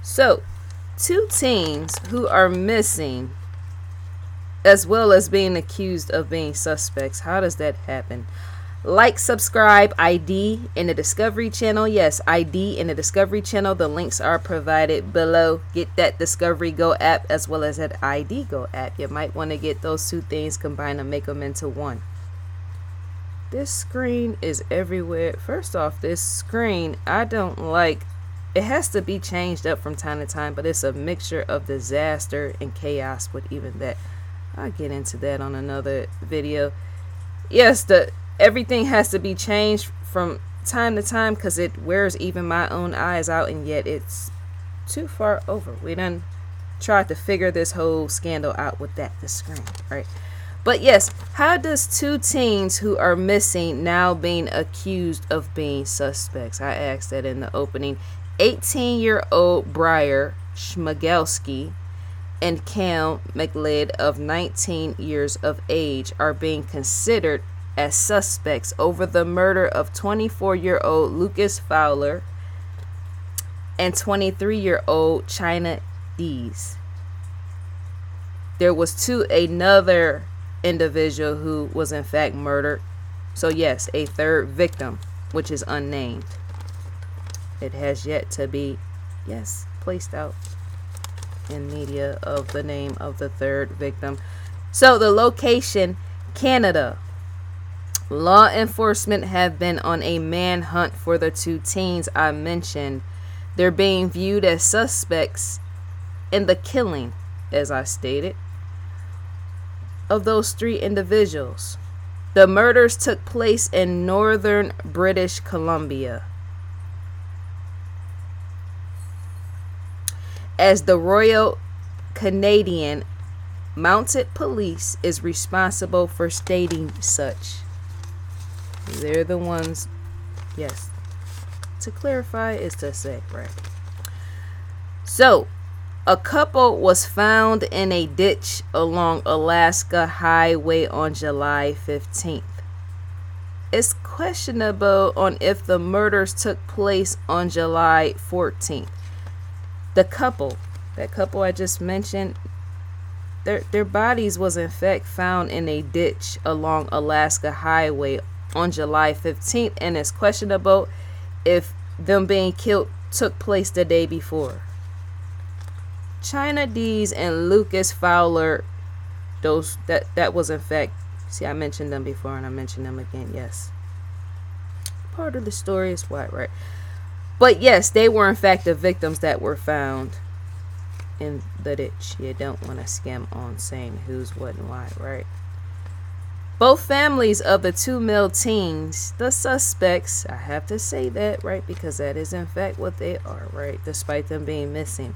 So, two teens who are missing as well as being accused of being suspects. How does that happen? Like, subscribe, ID in the Discovery Channel. Yes, ID in the Discovery Channel. The links are provided below. Get that Discovery Go app as well as that ID Go app. You might want to get those two things combined and make them into one. This screen is everywhere. First off, this screen, I don't like. It has to be changed up from time to time, but it's a mixture of disaster and chaos with even that. I'll get into that on another video. Yes, everything has to be changed from time to time because it wears even my own eyes out, and yet it's too far over. We done tried to figure this whole scandal out with the screen, right? But yes, how does two teens who are missing now being accused of being suspects? I asked that in the opening. 18-year-old Briar Schmagelski and Cam McLeod of 19 years of age are being considered as suspects over the murder of 24-year-old Lucas Fowler and 23-year-old China Dees. There was another individual who was in fact murdered. So yes, a third victim, which is unnamed. It has yet to be, placed out in media of the name of the third victim. So the location, Canada. Law enforcement have been on a manhunt for the two teens I mentioned. They're being viewed as suspects in the killing, as I stated, of those three individuals. The murders took place in northern British Columbia, as the Royal Canadian Mounted Police is responsible for stating such. They're the ones, yes. To clarify is to say, right. So, a couple was found in a ditch along Alaska Highway on July 15th. It's questionable on if the murders took place on July 14th. That couple I just mentioned, their bodies was in fact found in a ditch along Alaska Highway on July 15th, and it's questionable if them being killed took place the day before. China Dees and Lucas Fowler, that was in fact, see, I mentioned them before and I mentioned them again, yes. Part of the story is what, right? But yes, they were in fact the victims that were found in the ditch. You don't want to skim on saying who's what and why, right? Both families of the two male teens, the suspects, I have to say that, right? Because that is in fact what they are, right? Despite them being missing.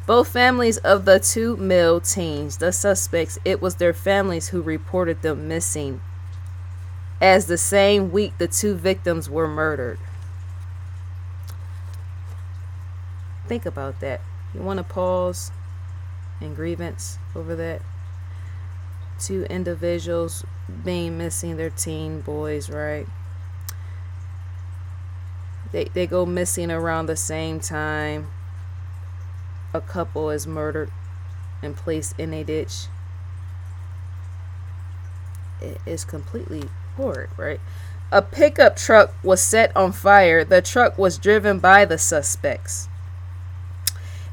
Both families of the two male teens, the suspects, it was their families who reported them missing, as the same week the two victims were murdered. Think about that. You want to pause and grievance over that? Two individuals being missing, their teen boys, right? They go missing around the same time. A couple is murdered and placed in a ditch. It is completely horrid, right? A pickup truck was set on fire. The truck was driven by the suspects.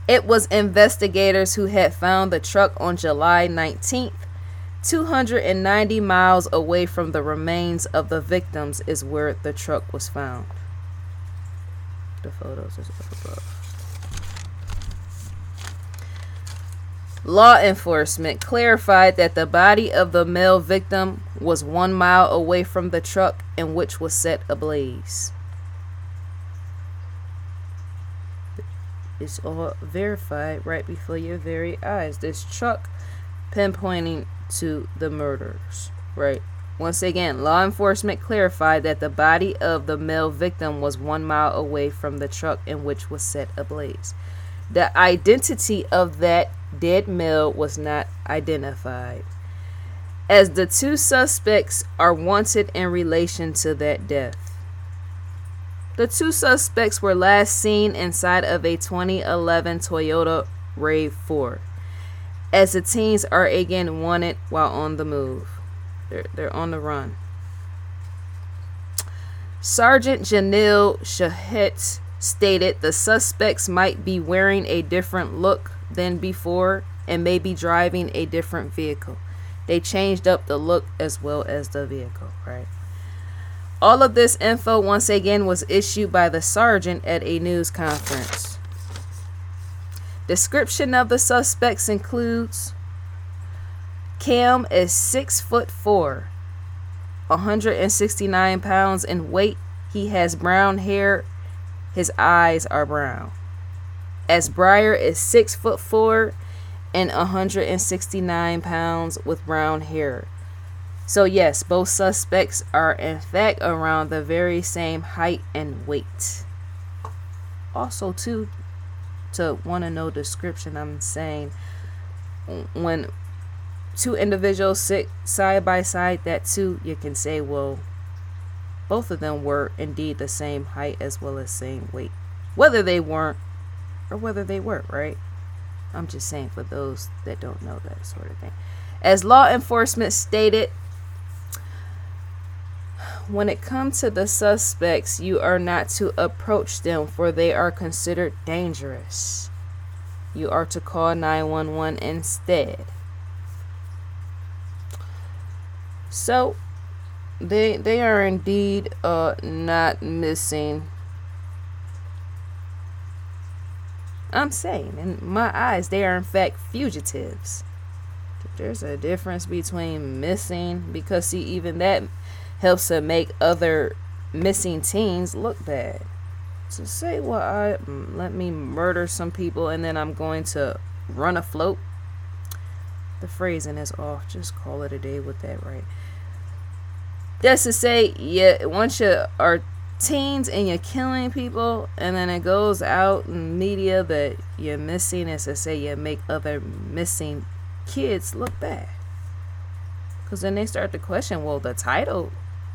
It was investigators who had found the truck on July 19th. 290 miles away from the remains of the victims is where the truck was found. The photos is up above. Law enforcement clarified that the body of the male victim was 1 mile away from the truck in which was set ablaze. It's all verified right before your very eyes. This truck pinpointing to the murders, right? Once again, law enforcement clarified that the body of the male victim was 1 mile away from the truck in which was set ablaze. The identity of that dead male was not identified, as the two suspects are wanted in relation to that death. The two suspects were last seen inside of a 2011 Toyota RAV4, as the teens are again wanted while on the move. They're on the run. Sergeant Janil Shahet stated the suspects might be wearing a different look than before and may be driving a different vehicle. They changed up the look as well as the vehicle, right? All of this info once again was issued by the sergeant at a news conference. Description of the suspects includes: Cam is 6'4", 169 pounds in weight. He has brown hair. His eyes are brown. As Breyer is 6'4" and 169 pounds with brown hair. So yes, both suspects are in fact around the very same height and weight. Also, too, to want to know description, I'm saying when two individuals sit side by side, that too, you can say, well, both of them were indeed the same height as well as same weight. Whether they weren't or whether they were, right? I'm just saying for those that don't know that sort of thing. As law enforcement stated, when it comes to the suspects, you are not to approach them, for they are considered dangerous. You are to call 911 instead. So, they are indeed not missing. I'm saying, in my eyes, they are in fact fugitives. There's a difference between missing, because see, even that helps to make other missing teens look bad. To say, well, let me murder some people and then I'm going to run afloat. The phrasing is off. Just call it a day with that, right? That's to say, yeah, once you are teens and you're killing people and then it goes out in media that you're missing, as to say, you make other missing kids look bad. Because then they start to question, well, the title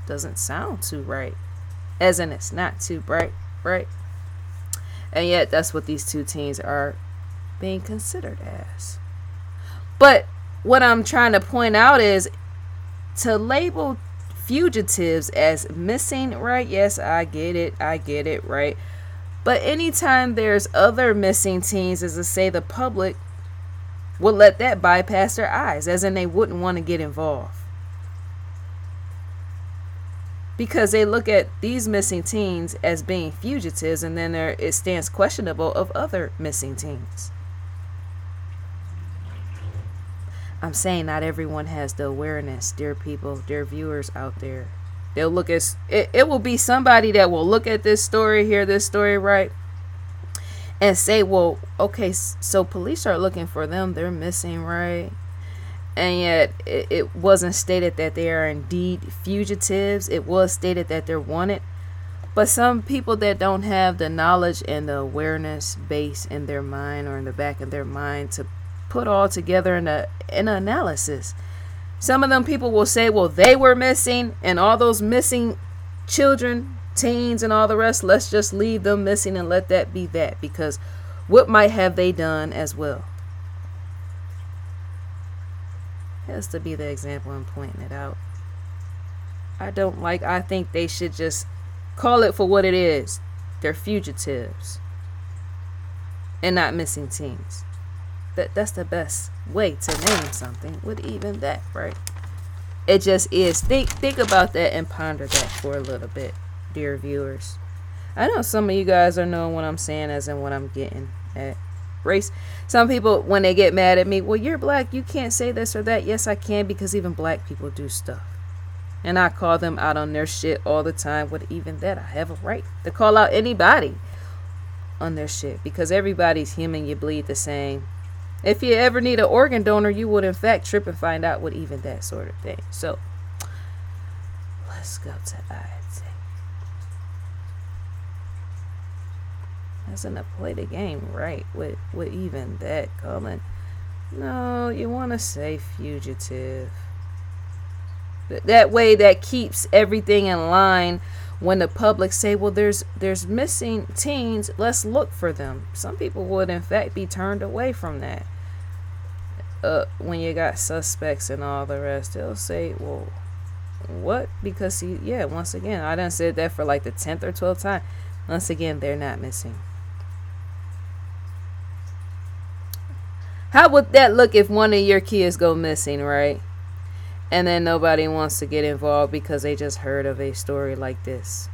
doesn't sound too right. As in, it's not too bright, right? And yet, that's what these two teens are being considered as. But what I'm trying to point out is to label fugitives as missing, right? Yes, I get it, right? But anytime there's other missing teens, as I say, the public will let that bypass their eyes, as in they wouldn't want to get involved. Because they look at these missing teens as being fugitives, and then it stands questionable of other missing teens. I'm saying not everyone has the awareness, dear people, dear viewers out there. They'll look at it. It will be somebody that will look at this story, hear this story, right, and say, well, okay, so police are looking for them. They're missing, right? And yet it wasn't stated that they are indeed fugitives. It was stated that they're wanted. But some people that don't have the knowledge and the awareness base in their mind or in the back of their mind to put all together in an analysis. Some of them people will say, well, they were missing, and all those missing children, teens, and all the rest, let's just leave them missing and let that be that, because what might have they done as well? Has to be the example in pointing it out. I think they should just call it for what it is. They're fugitives and not missing teens. That's the best way to name something with even that, right? It just is. Think about that and ponder that for a little bit, dear viewers. I know some of you guys are knowing what I'm saying, as in what I'm getting at. Race. Some people, when they get mad at me, well, you're black, you can't say this or that. Yes, I can, because even black people do stuff. And I call them out on their shit all the time. With even that, I have a right to call out anybody on their shit, because everybody's human. You bleed the same. If you ever need an organ donor, you would in fact trip and find out what even that sort of thing. So let's go to Isaac. That's enough. Play the game right with even that, Colin. No, you want to say fugitive. That way, that keeps everything in line when the public say, well, there's missing teens, let's look for them. Some people would in fact be turned away from that. When you got suspects and all the rest, they'll say, well, what? Because once again, I done said that for like the 10th or 12th time. Once again, they're not missing. How would that look if one of your kids go missing, right? And then nobody wants to get involved because they just heard of a story like this.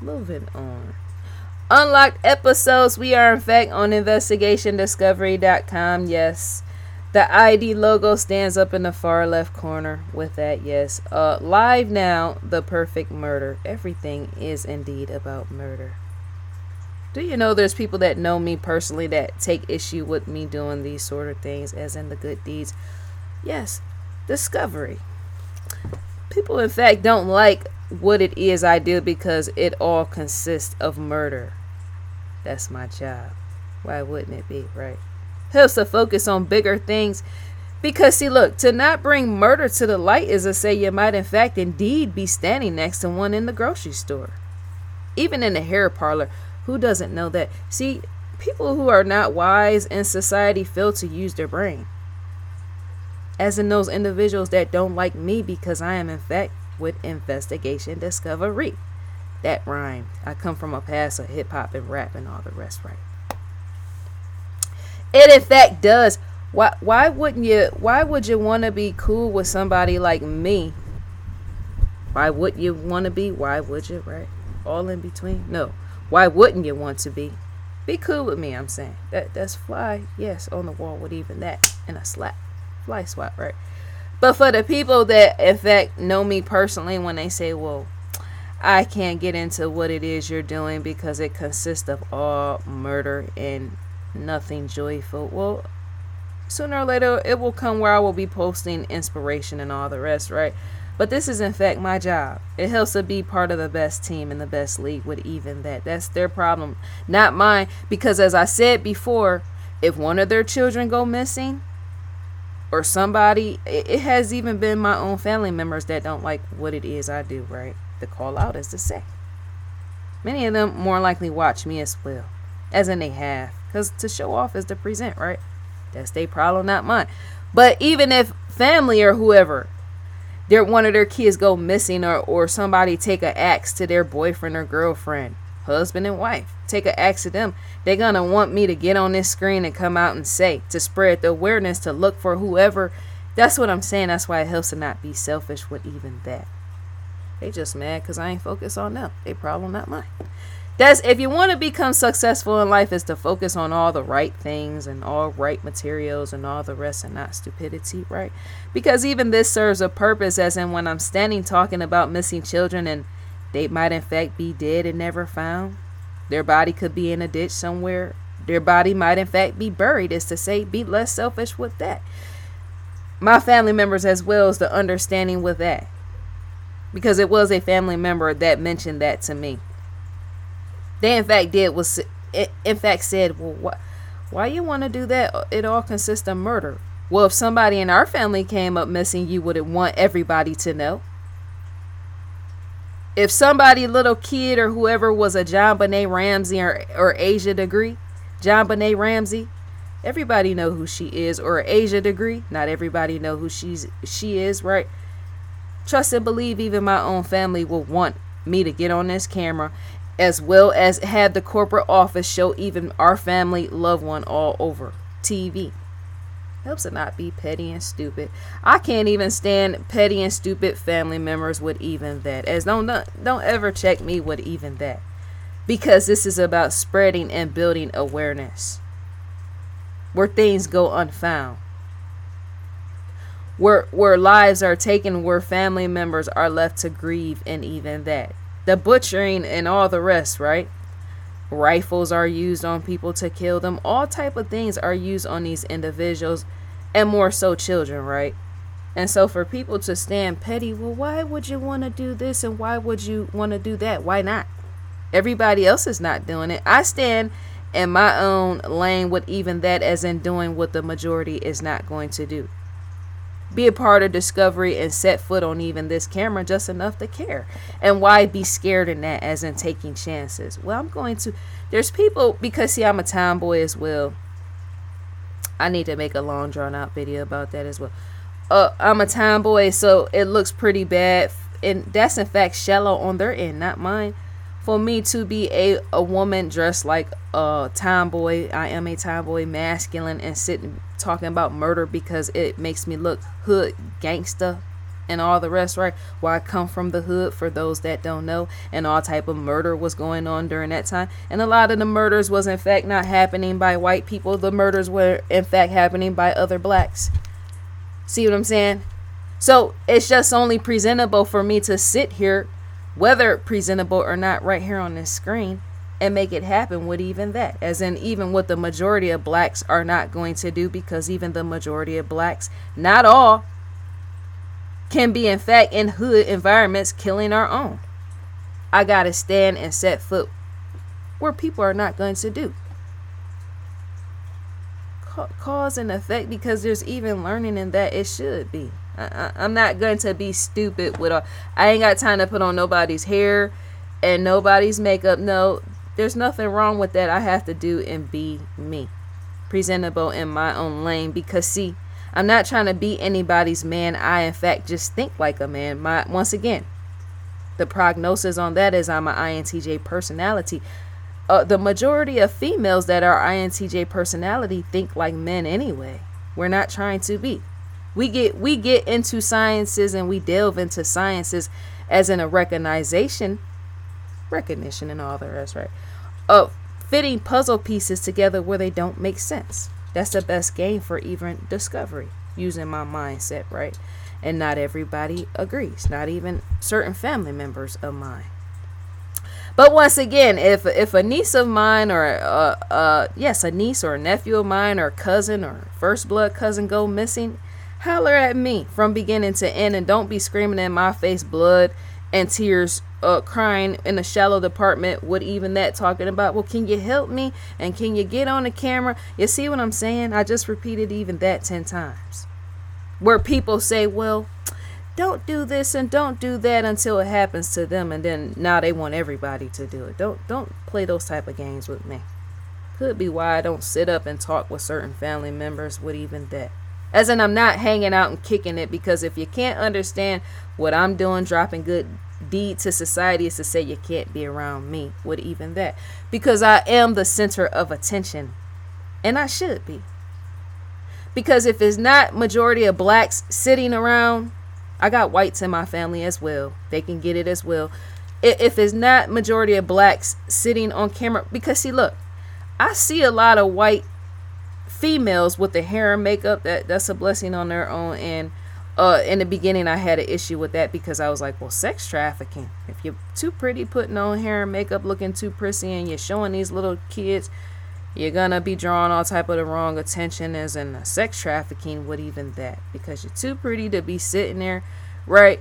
Moving on. Unlocked episodes. We are in fact on investigationdiscovery.com. Yes. The ID logo stands up in the far left corner with that. Yes. Live now, The Perfect Murder. Everything is indeed about murder. Do you know there's people that know me personally that take issue with me doing these sort of things, as in the good deeds? Yes. Discovery. People in fact don't like what it is I do because it all consists of murder. That's my job. Why wouldn't it be, right? Helps to focus on bigger things. Because see, look, to not bring murder to the light is to say you might in fact indeed be standing next to one in the grocery store. Even in the hair parlor. Who doesn't know that? See, people who are not wise in society fail to use their brain. As in those individuals that don't like me because I am in fact with Investigation Discovery. That rhymed. I come from a past of hip hop and rap and all the rest, right? It in fact does. Why would you want to be cool with somebody like me? Why would you want to be? Why would you, right? All in between? No. Why wouldn't you want to be? Be cool with me, I'm saying. That's fly, yes, on the wall with even that. And a slap. Fly swap, right? But for the people that, in fact, know me personally, when they say, well, I can't get into what it is you're doing because it consists of all murder and nothing joyful. Well, sooner or later, it will come where I will be posting inspiration and all the rest, right? But this is, in fact, my job. It helps to be part of the best team in the best league with even that. That's their problem, not mine. Because as I said before, if one of their children go missing, or somebody, it has even been my own family members that don't like what it is I do, right? The call out is to say. Many of them more likely watch me as well, as in they have. Because to show off is to present, right? That's their problem, not mine. But even if family or whoever, one of their kids go missing, or somebody take an axe to their boyfriend or girlfriend, husband and wife, take an axe to them, they're gonna want me to get on this screen and come out and say, to spread the awareness, to look for whoever. That's what I'm saying. That's why it helps to not be selfish with even that. They just mad because I ain't focused on them. They problem, not mine. That's, if you want to become successful in life, is to focus on all the right things and all right materials and all the rest, and not stupidity, right? Because even this serves a purpose, as in when I'm standing talking about missing children and they might in fact be dead and never found. Their body could be in a ditch somewhere. Their body might in fact be buried, is to say, be less selfish with that. My family members as well as the understanding with that. Because it was a family member that mentioned that to me. They in fact said, well, why you want to do that? It all consists of murder. Well, if somebody in our family came up missing, you wouldn't want everybody to know. If somebody, little kid or whoever, was a John Benet Ramsey or Asia Degree, John Benet Ramsey, everybody know who she is. Or Asia Degree, not everybody know who she is, right? Trust and believe even my own family will want me to get on this camera, as well as have the corporate office show even our family loved one all over TV. Helps to not be petty and stupid. I can't even stand petty and stupid family members with even that. As don't ever check me with even that. Because this is about spreading and building awareness. Where things go unfound. Where lives are taken, where family members are left to grieve, and even that. The butchering and all the rest, right? Rifles are used on people to kill them. All type of things are used on these individuals, and more so children, right? And so for people to stand petty, well, why would you want to do this and why would you want to do that? Why not? Everybody else is not doing it. I stand in my own lane with even that, as in doing what the majority is not going to do. be a part of discovery and set foot on even this camera just enough to care. And why be scared in that, as in taking chances? Well, I'm going to, there's people, because see, I'm a tomboy as well. I need to make a long drawn out video about that as well. I'm a tomboy, so it looks pretty bad, and that's in fact shallow on their end, not mine. For me to be a woman dressed like a tomboy, I am a tomboy, masculine, and sitting talking about murder because it makes me look hood, gangsta, and all the rest, right? Where I come from, the hood, for those that don't know, and all type of murder was going on during that time. And a lot of the murders was in fact not happening by white people. The murders were in fact happening by other blacks. See what I'm saying? So it's just only presentable for me to sit here, whether presentable or not, right here on this screen, and make it happen with even that. As in, even what the majority of blacks are not going to do, because even the majority of blacks, not all, can be in fact in hood environments killing our own. I gotta stand and set foot where people are not going to do. Cause and effect, because there's even learning in that. It should be. I'm not going to be stupid with all. I ain't got time to put on nobody's hair and nobody's makeup. No, there's nothing wrong with that. I have to do and be me, presentable in my own lane. Because see, I'm not trying to be anybody's man. I in fact just think like a man. Once again, the prognosis on that is I'm an INTJ personality. The majority of females that are INTJ personality think like men anyway. We're not trying to be. We get into sciences and we delve into sciences as in a recognition and all the rest, right? Of fitting puzzle pieces together where they don't make sense. That's the best game for even discovery, using my mindset, right? And not everybody agrees, not even certain family members of mine. But once again, if a niece of mine, or a niece or a nephew of mine, or cousin or first blood cousin go missing, holler at me from beginning to end, and don't be screaming in my face, blood and tears, crying in the shallow department with even that, talking about, well, can you help me, and can you get on the camera? You see what I'm saying? I just repeated even that 10 times, where people say, well, don't do this and don't do that until it happens to them, and then now they want everybody to do it. Don't play those type of games with me. Could be why I don't sit up and talk with certain family members with even that. As in, I'm not hanging out and kicking it, because if you can't understand what I'm doing, dropping good deed to society, is to say you can't be around me with even that, because I am the center of attention, and I should be. Because if it's not majority of blacks sitting around, I got whites in my family as well, they can get it as well. If it's not majority of blacks sitting on camera, because see, look, I see a lot of white females with the hair and makeup, that's a blessing on their own. And in the beginning I had an issue with that, because I was like, well, sex trafficking, if you're too pretty putting on hair and makeup, looking too prissy, and you're showing these little kids, you're gonna be drawing all type of the wrong attention, as in sex trafficking with even that, because you're too pretty to be sitting there, right,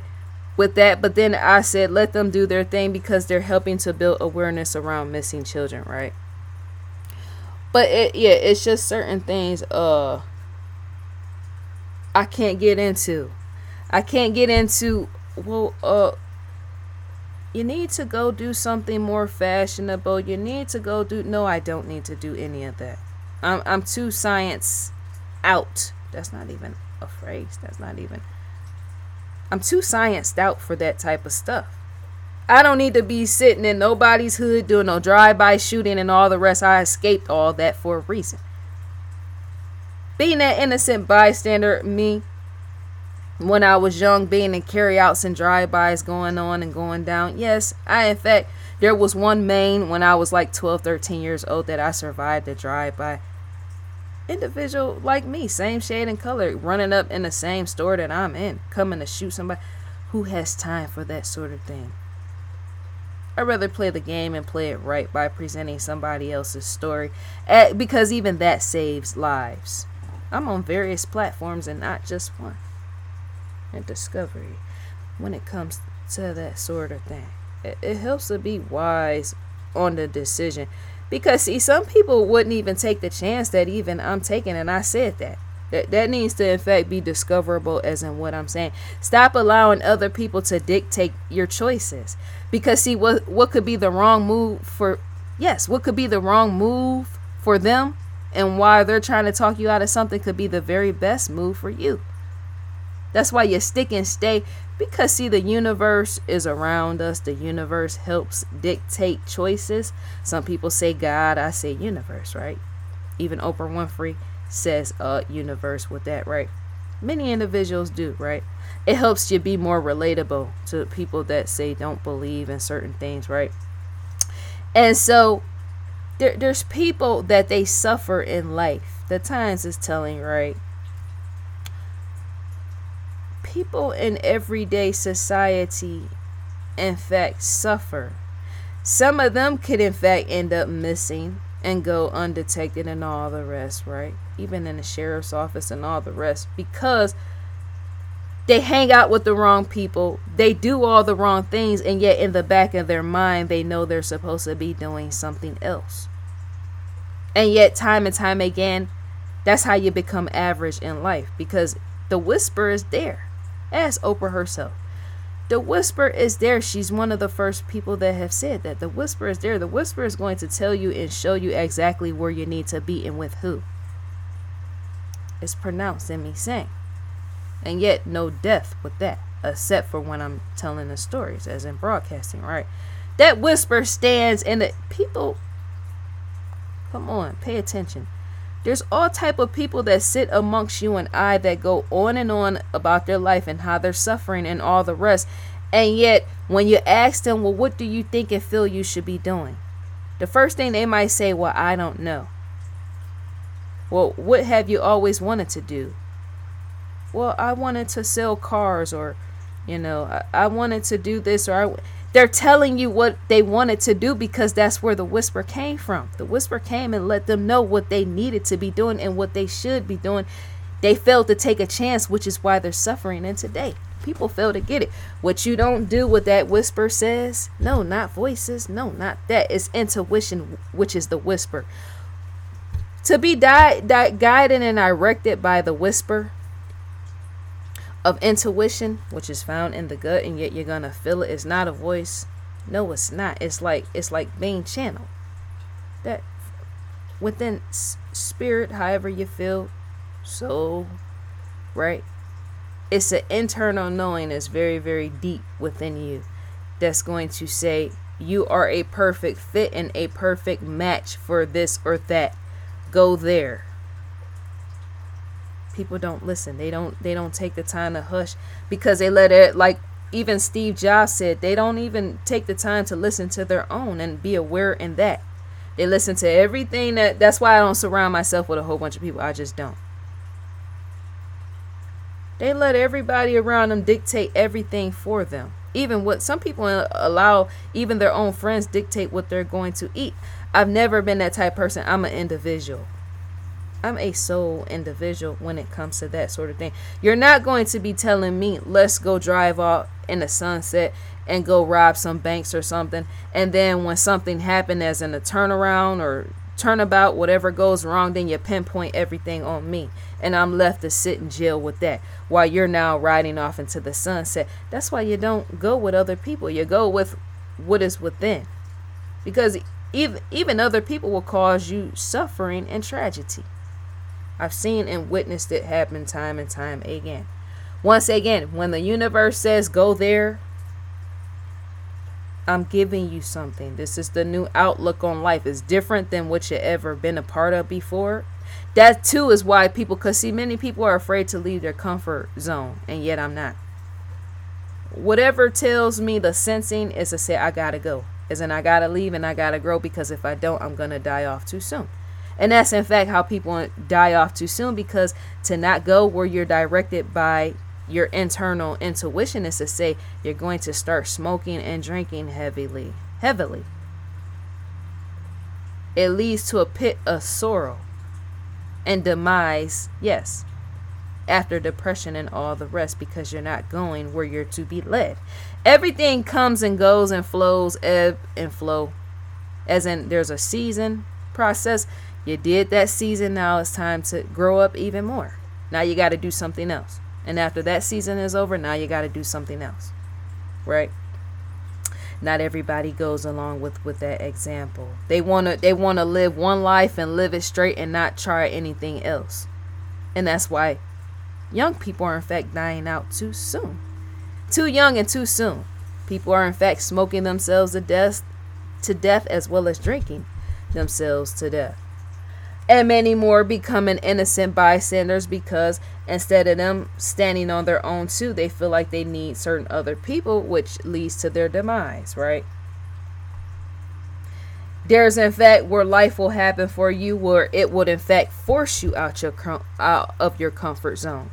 with that. But then I said, let them do their thing, because they're helping to build awareness around missing children, right? But it's just certain things I can't get into. Well, you need to go do something more fashionable. You need to go do. No, I don't need to do any of that. I'm too science out. That's not even a phrase. I'm too scienced out for that type of stuff. I don't need to be sitting in nobody's hood doing no drive-by shooting and all the rest. I escaped all that for a reason. Being that innocent bystander, me, when I was young, being in carryouts and drive-bys going on and going down. Yes, in fact, there was one main when I was like 12, 13 years old that I survived a drive-by. Individual like me, same shade and color, running up in the same store that I'm in, coming to shoot somebody. Who has time for that sort of thing? I'd rather play the game and play it right by presenting somebody else's story, because even that saves lives. I'm on various platforms and not just one. And discovery, when it comes to that sort of thing, it helps to be wise on the decision. Because see, some people wouldn't even take the chance that even I'm taking, and I said that. That needs to in fact be discoverable, as in what I'm saying. Stop allowing other people to dictate your choices. Because see, what could be the wrong move for what could be the wrong move for them, and why they're trying to talk you out of something, could be the very best move for you. That's why you stick and stay. Because see, the universe is around us. The universe helps dictate choices. Some people say God, I say universe, right? Even Oprah Winfrey says universe with that, right? Many individuals do, right? It helps you be more relatable to people that say don't believe in certain things, right? And so there's people that they suffer in life. The Times is telling, right? People in everyday society, in fact, suffer. Some of them could, in fact, end up missing and go undetected and all the rest, right? Even in the sheriff's office and all the rest, because they hang out with the wrong people. They do all the wrong things, and yet in the back of their mind, they know they're supposed to be doing something else. And yet, time and time again, that's how you become average in life, because the whisper is there. Ask Oprah herself. The whisper is there. She's one of the first people that have said that. The whisper is there. The whisper is going to tell you and show you exactly where you need to be and with who. It's pronounced in me saying. And yet no death with that, except for when I'm telling the stories, as in broadcasting, right? That whisper stands, and the people, come on, pay attention. There's all type of people that sit amongst you and I that go on and on about their life and how they're suffering and all the rest. And yet, when you ask them, well, what do you think and feel you should be doing? The first thing they might say, well, I don't know. Well, what have you always wanted to do? Well, I wanted to sell cars, or, I wanted to do this, or they're telling you what they wanted to do because that's where the whisper came from. The whisper came and let them know what they needed to be doing and what they should be doing. They failed to take a chance, which is why they're suffering. And today, people fail to get it. What you don't do, what that whisper says, no, not voices, no, not that. It's intuition, which is the whisper. To be guided and directed by the whisper of intuition, which is found in the gut, and yet you're gonna feel it. It's not a voice. No, it's not. It's like being channeled. That within spirit, however you feel, soul, right? It's an internal knowing that's very, very deep within you, that's going to say you are a perfect fit and a perfect match for this or that. Go there. People don't listen. They don't take the time to hush, because they let it, like even Steve Jobs said, they don't even take the time to listen to their own and be aware in that. They listen to everything. That's why I don't surround myself with a whole bunch of people. I just don't. They let everybody around them dictate everything for them. Even what some people allow, even their own friends dictate what they're going to eat. I've never been that type of person. I'm an individual. I'm a soul individual when it comes to that sort of thing. You're not going to be telling me, let's go drive off in the sunset and go rob some banks or something. And then when something happened, as in a turnaround or turnabout, whatever goes wrong, then you pinpoint everything on me. And I'm left to sit in jail with that while you're now riding off into the sunset. That's why you don't go with other people. You go with what is within. Because even other people will cause you suffering and tragedy. I've seen and witnessed it happen time and time again. Once again, when the universe says go there, I'm giving you something. This is the new outlook on life. It's different than what you ever been a part of before. That too is why people, because see, many people are afraid to leave their comfort zone, and yet I'm not. Whatever tells me the sensing is to say I gotta go. As in I gotta leave and I gotta grow, because if I don't, I'm gonna die off too soon. And that's in fact how people die off too soon, because to not go where you're directed by your internal intuition is to say you're going to start smoking and drinking heavily. It leads to a pit of sorrow and demise, yes, after depression and all the rest, because you're not going where you're to be led. Everything comes and goes and flows, ebb and flow, as in there's a season process. You did that season, now it's time to grow up even more. Now you got to do something else. And after that season is over, now you got to do something else. Right? Not everybody goes along with that example. They want to live one life and live it straight and not try anything else. And that's why young people are in fact dying out too soon. Too young and too soon. People are in fact smoking themselves to death as well as drinking themselves to death. And many more becoming innocent bystanders because instead of them standing on their own too, they feel like they need certain other people, which leads to their demise, right? There's in fact where life will happen for you where it would in fact force you out of your comfort zone.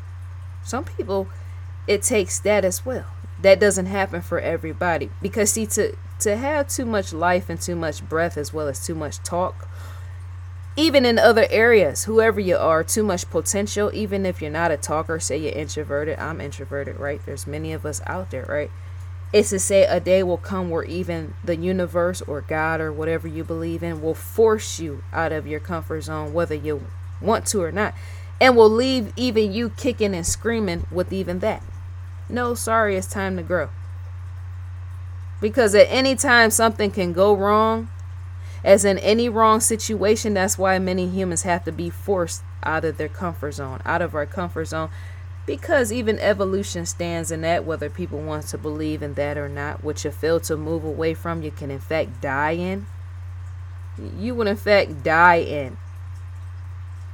Some people, it takes that as well. That doesn't happen for everybody because see, to have too much life and too much breath as well as too much talk, even in other areas, whoever you are, too much potential, even if you're not a talker, say you're introverted. I'm introverted, right? There's many of us out there, right? It's to say a day will come where even the universe or God or whatever you believe in will force you out of your comfort zone, whether you want to or not, and will leave even you kicking and screaming with even that. No, sorry, it's time to grow. Because at any time something can go wrong, as in any wrong situation, that's why many humans have to be forced out of their comfort zone, out of our comfort zone, because even evolution stands in that, whether people want to believe in that or not, which you fail to move away from, you can in fact die in. You would in fact die in.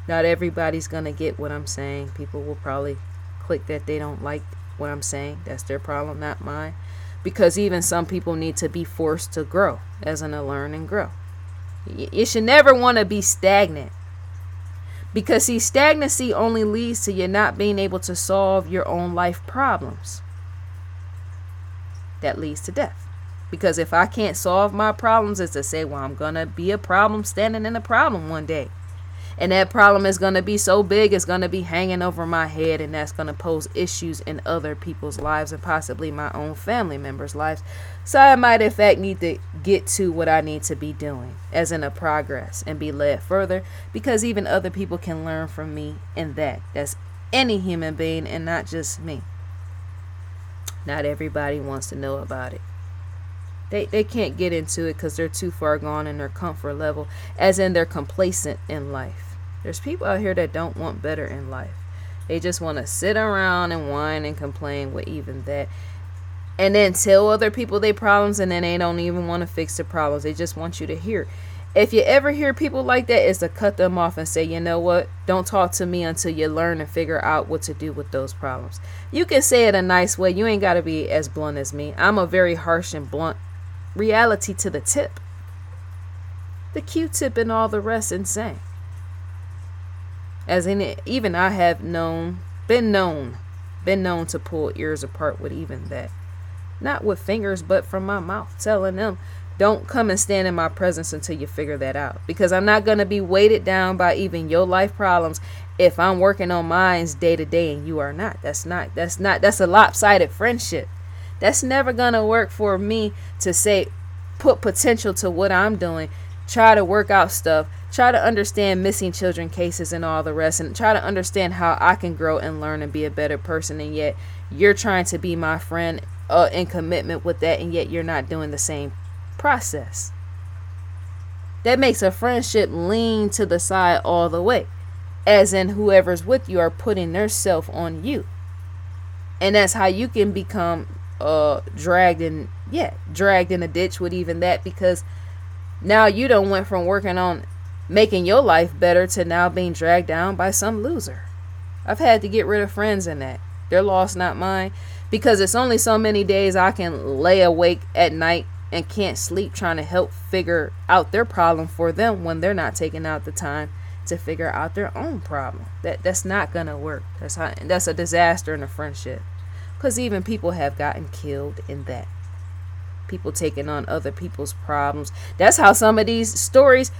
Not everybody's going to get what I'm saying. People will probably click that they don't like what I'm saying. That's their problem, not mine. Because even some people need to be forced to grow, as in to learn and grow. You should never want to be stagnant. Because see, stagnancy only leads to you not being able to solve your own life problems. That leads to death. Because if I can't solve my problems, it's to say, well, I'm going to be a problem standing in a problem one day. And that problem is going to be so big, it's going to be hanging over my head. And that's going to pose issues in other people's lives and possibly my own family members' lives. So I might, in fact, need to get to what I need to be doing as in a progress and be led further. Because even other people can learn from me in that. That's any human being and not just me. Not everybody wants to know about it. They can't get into it because they're too far gone in their comfort level, as in they're complacent in life. There's people out here that don't want better in life. They just want to sit around and whine and complain with even that. And then tell other people their problems, and then they don't even want to fix the problems. They just want you to hear. If you ever hear people like that, is to cut them off and say, you know what? Don't talk to me until you learn and figure out what to do with those problems. You can say it a nice way. You ain't got to be as blunt as me. I'm a very harsh and blunt reality to the tip. The Q-tip and all the rest insane. As in it, even I have been known to pull ears apart with even that. Not with fingers, but from my mouth, telling them, don't come and stand in my presence until you figure that out. Because I'm not going to be weighted down by even your life problems if I'm working on mine day to day and you are not. That's a lopsided friendship. That's never going to work for me to say, put potential to what I'm doing, try to work out stuff, try to understand missing children cases and all the rest, and try to understand how I can grow and learn and be a better person. And yet you're trying to be my friend in commitment with that, and yet you're not doing the same process. That makes a friendship lean to the side all the way, as in whoever's with you are putting their self on you. And that's how you can become dragged in a ditch with even that, because now you done went from working on making your life better to now being dragged down by some loser. I've had to get rid of friends in that. Their loss, not mine, because it's only so many days I can lay awake at night and can't sleep trying to help figure out their problem for them when they're not taking out the time to figure out their own problem. That's not gonna work. That's a disaster in a friendship. Because even people have gotten killed in that. People taking on other people's problems. That's how some of these stories,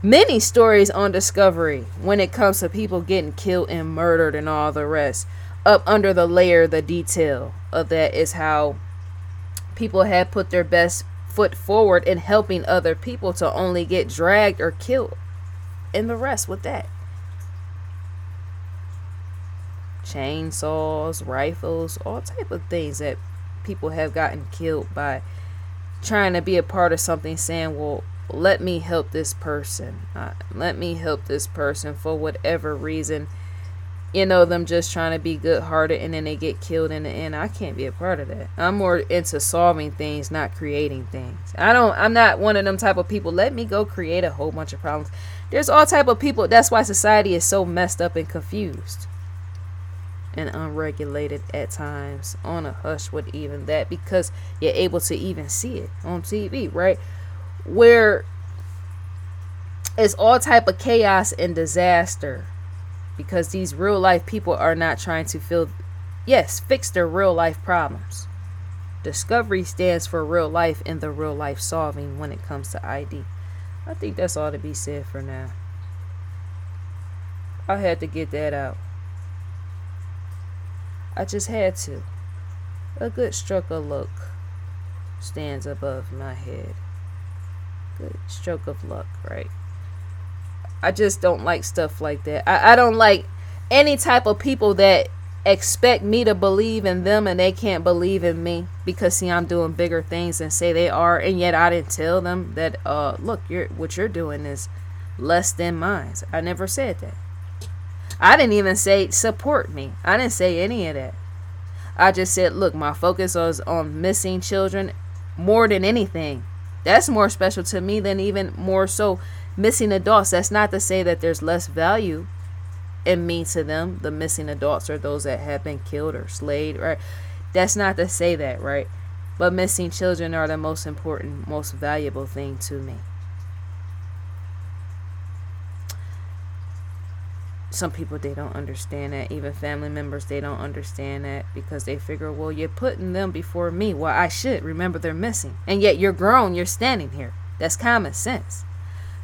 many stories on Discovery, when it comes to people getting killed and murdered and all the rest, up under the layer, the detail of that is how people had put their best foot forward in helping other people to only get dragged or killed, and the rest with that. chainsaws, rifles, all type of things that people have gotten killed by trying to be a part of something, saying, well, let me help this person. Let me help this person for whatever reason. Them just trying to be good hearted and then they get killed in the end. I can't be a part of that. I'm more into solving things, not creating things. I'm not one of them type of people. Let me go create a whole bunch of problems. There's all type of people. That's why society is so messed up and confused and unregulated at times, on a hush with even that, because you're able to even see it on TV, right? Where it's all type of chaos and disaster, because these real life people are not trying to fix their real life problems. Discovery stands for real life and the real life solving when it comes to ID. I think that's all to be said for now. I had to get that out. I just had to. A good stroke of luck stands above my head. Good stroke of luck, right? I just don't like stuff like that. I don't like any type of people that expect me to believe in them and they can't believe in me because, see, I'm doing bigger things than say they are, and yet I didn't tell them that, look, what you're doing is less than mine. I never said that. I didn't even say support me. I didn't say any of that. I just said, look, my focus was on missing children more than anything. That's more special to me than even more so missing adults. That's not to say that there's less value in me to them, the missing adults or those that have been killed or slayed, right? That's not to say that, right? But missing children are the most important, most valuable thing to me. Some people, they don't understand that. Even family members, they don't understand that, because they figure, well, you're putting them before me. Well, I should remember they're missing. And yet you're grown, you're standing here. That's common sense.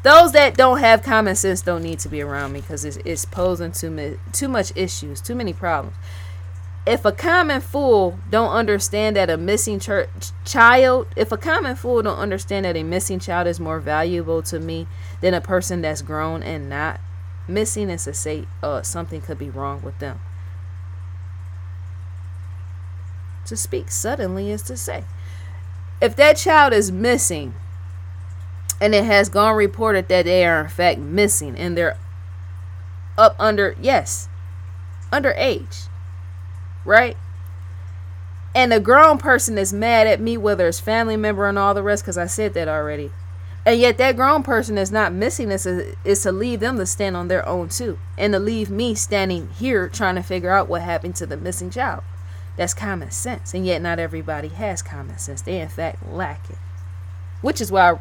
Those that don't have common sense don't need to be around me, because it's posing too much issues, too many problems. If a common fool don't understand that a missing child, if a common fool don't understand that a missing child is more valuable to me than a person that's grown and not missing, is to say something could be wrong with them. To speak suddenly is to say, if that child is missing and it has gone reported that they are in fact missing and they're underage, right? And a grown person is mad at me, whether it's family member and all the rest, because I said that already. And yet that grown person is not missing this, is to leave them to stand on their own too. And to leave me standing here trying to figure out what happened to the missing child. That's common sense. And yet not everybody has common sense. They in fact lack it. Which is why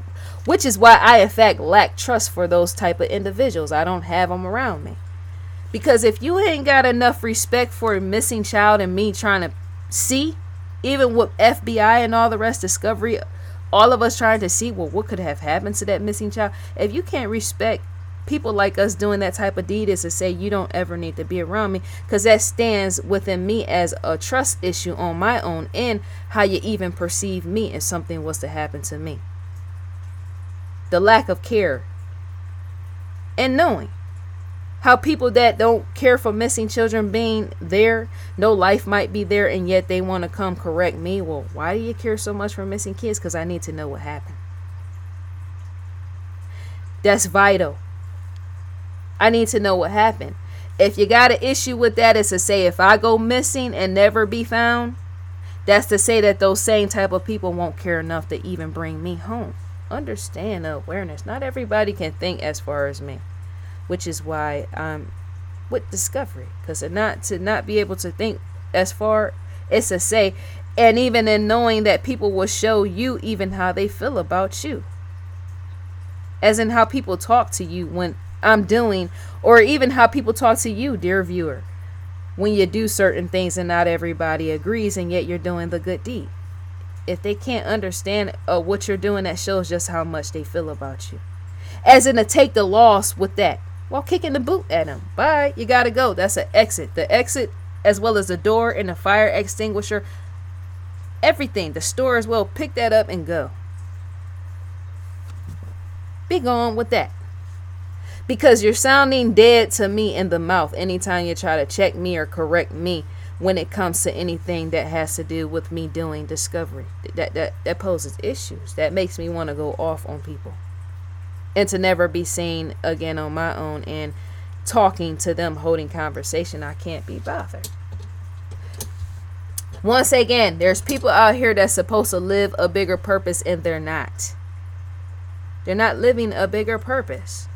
I in fact lack trust for those type of individuals. I don't have them around me. Because if you ain't got enough respect for a missing child and me trying to see, even with FBI and all the rest, discovery, all of us trying to see, well, what could have happened to that missing child? If you can't respect people like us doing that type of deed, is to say you don't ever need to be around me, because that stands within me as a trust issue on my own end, how you even perceive me if something was to happen to me. The lack of care and knowing how people that don't care for missing children being there, no life might be there, and yet they want to come correct me. Well, why do you care so much for missing kids? Because I need to know what happened. That's vital. I need to know what happened. If you got an issue with that, it's to say if I go missing and never be found, that's to say that those same type of people won't care enough to even bring me home. Understand the awareness. Not everybody can think as far as me. Which is why I'm with discovery, because to not be able to think as far, it's to say, and even in knowing that people will show you even how they feel about you, as in how people talk to you when I'm doing, or even how people talk to you, dear viewer, when you do certain things and not everybody agrees, and yet you're doing the good deed. If they can't understand what you're doing, that shows just how much they feel about you, as in to take the loss with that. While kicking the boot at him. Bye. You gotta go. That's an exit. The exit, as well as the door and the fire extinguisher. Everything. The store as well. Pick that up and go. Be gone with that. Because you're sounding dead to me in the mouth anytime you try to check me or correct me when it comes to anything that has to do with me doing discovery. That poses issues. That makes me want to go off on people and to never be seen again on my own and talking to them, holding conversation. I can't be bothered. Once again, there's people out here that's supposed to live a bigger purpose and they're not. They're not living a bigger purpose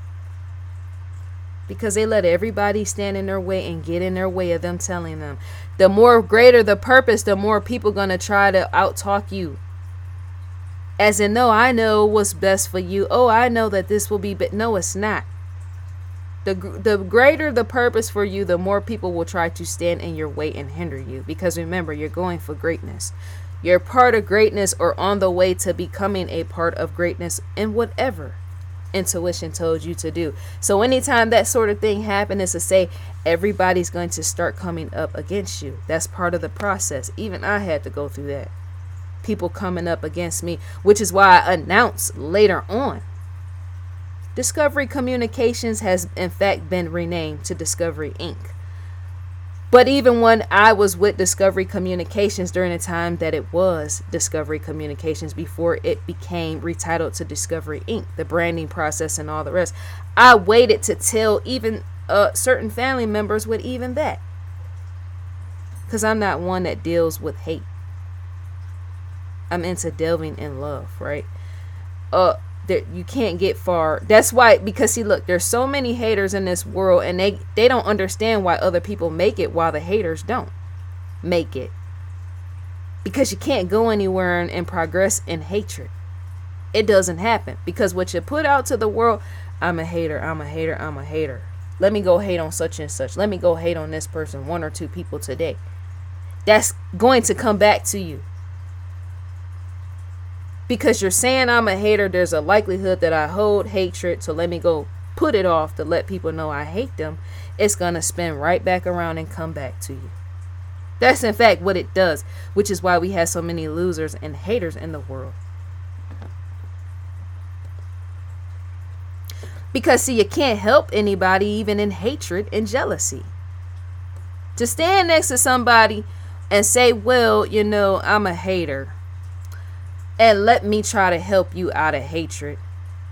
because they let everybody stand in their way and get in their way of them telling them. The more greater the purpose, the more people going to try to out-talk you. As in, no, I know what's best for you. Oh, I know that this will be, but no, it's not. The greater the purpose for you, the more people will try to stand in your way and hinder you. Because remember, you're going for greatness. You're part of greatness or on the way to becoming a part of greatness in whatever intuition told you to do. So anytime that sort of thing happens, is to say everybody's going to start coming up against you. That's part of the process. Even I had to go through that. People coming up against me, which is why I announced later on. Discovery Communications has in fact been renamed to Discovery Inc. But even when I was with Discovery Communications during the time that it was Discovery Communications before it became retitled to Discovery Inc., the branding process and all the rest, I waited to tell even certain family members with even that. Because I'm not one that deals with hate. I'm into delving in love, right? You can't get far. That's why, because see, look, there's so many haters in this world, and they don't understand why other people make it while the haters don't make it. Because you can't go anywhere and progress in hatred. It doesn't happen. Because what you put out to the world, I'm a hater, I'm a hater, I'm a hater. Let me go hate on such and such. Let me go hate on this person, one or two people today. That's going to come back to you. Because you're saying I'm a hater, there's a likelihood that I hold hatred, so let me go put it off to let people know I hate them. It's going to spin right back around and come back to you. That's in fact what it does, which is why we have so many losers and haters in the world. Because see, you can't help anybody even in hatred and jealousy. To stand next to somebody and say, well, you know, I'm a hater, and let me try to help you out of hatred,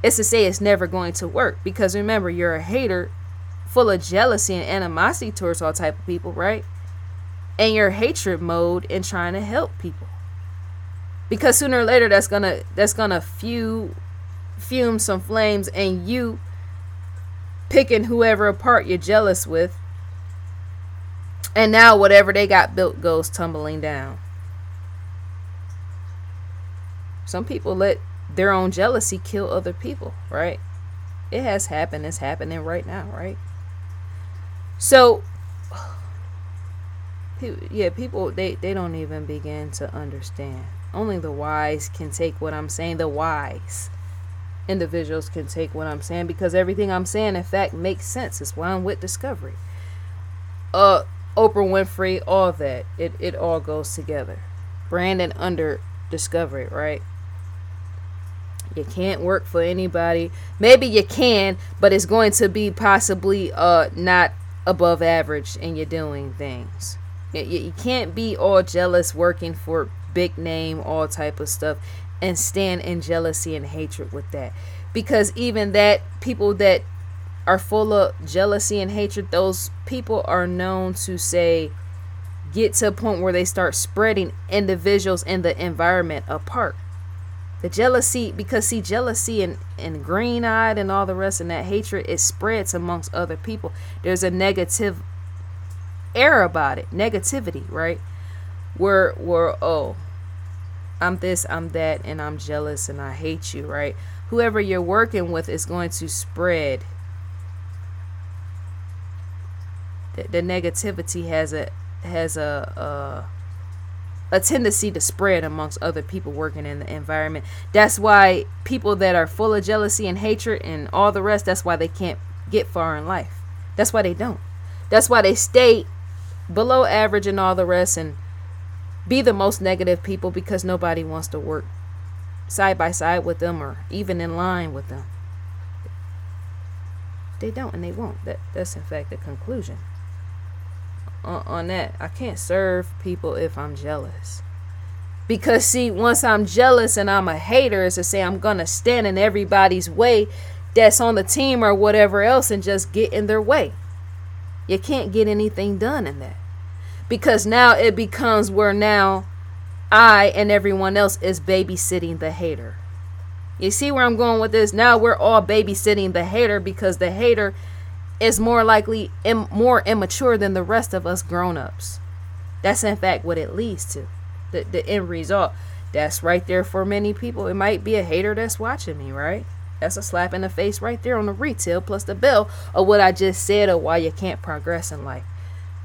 it's to say it's never going to work. Because remember, you're a hater full of jealousy and animosity towards all type of people, right? And your hatred mode in trying to help people. Because sooner or later that's gonna fume some flames, and you picking whoever apart you're jealous with, and now whatever they got built goes tumbling down. Some people let their own jealousy kill other people, right? It has happened. It's happening right now, right? So, yeah, people, they don't even begin to understand. Only the wise can take what I'm saying. The wise individuals can take what I'm saying, because everything I'm saying, in fact, makes sense. It's why I'm with Discovery. Oprah Winfrey, all that. It all goes together. Brandon under Discovery, right? You can't work for anybody. Maybe you can, but it's going to be possibly not above average in your doing things. You can't be all jealous working for big name, all type of stuff, and stand in jealousy and hatred with that. Because even that, people that are full of jealousy and hatred, those people are known to say, get to a point where they start spreading individuals in the environment apart. The jealousy, because see, jealousy and green-eyed and all the rest, and that hatred, it spreads amongst other people. There's a negative air about it, negativity, right? Where oh, I'm this, I'm that, and I'm jealous and I hate you, right? Whoever you're working with is going to spread. The negativity has a tendency to spread amongst other people working in the environment. That's why people that are full of jealousy and hatred and all the rest, that's why they can't get far in life. That's why they don't. That's why they stay below average and all the rest and be the most negative people, because nobody wants to work side by side with them or even in line with them. They don't and they won't. That's in fact the conclusion. On that, I can't serve people if I'm jealous. Because see, once I'm jealous and I'm a hater, is to say I'm gonna stand in everybody's way that's on the team or whatever else and just get in their way. You can't get anything done in that. Because now it becomes where now I and everyone else is babysitting the hater. You see where I'm going with this? Now we're all babysitting the hater because the hater is more likely more immature than the rest of us grown-ups. That's in fact what it leads to. The end result. That's right there for many people. It might be a hater that's watching me, right? That's a slap in the face right there on the retail plus the bill of what I just said of why you can't progress in life.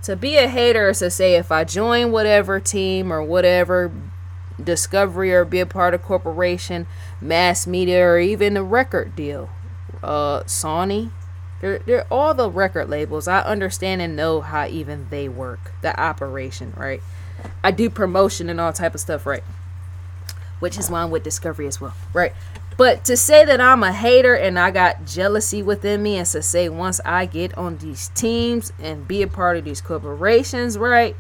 To be a hater is to say if I join whatever team or whatever discovery or be a part of corporation, mass media, or even a record deal, Sony, they're all the record labels. I understand and know how even they work, the operation, right? I do promotion and all type of stuff, right? Which is why I'm with Discovery as well, right? But to say that I'm a hater and I got jealousy within me, and to say once I get on these teams and be a part of these corporations, right,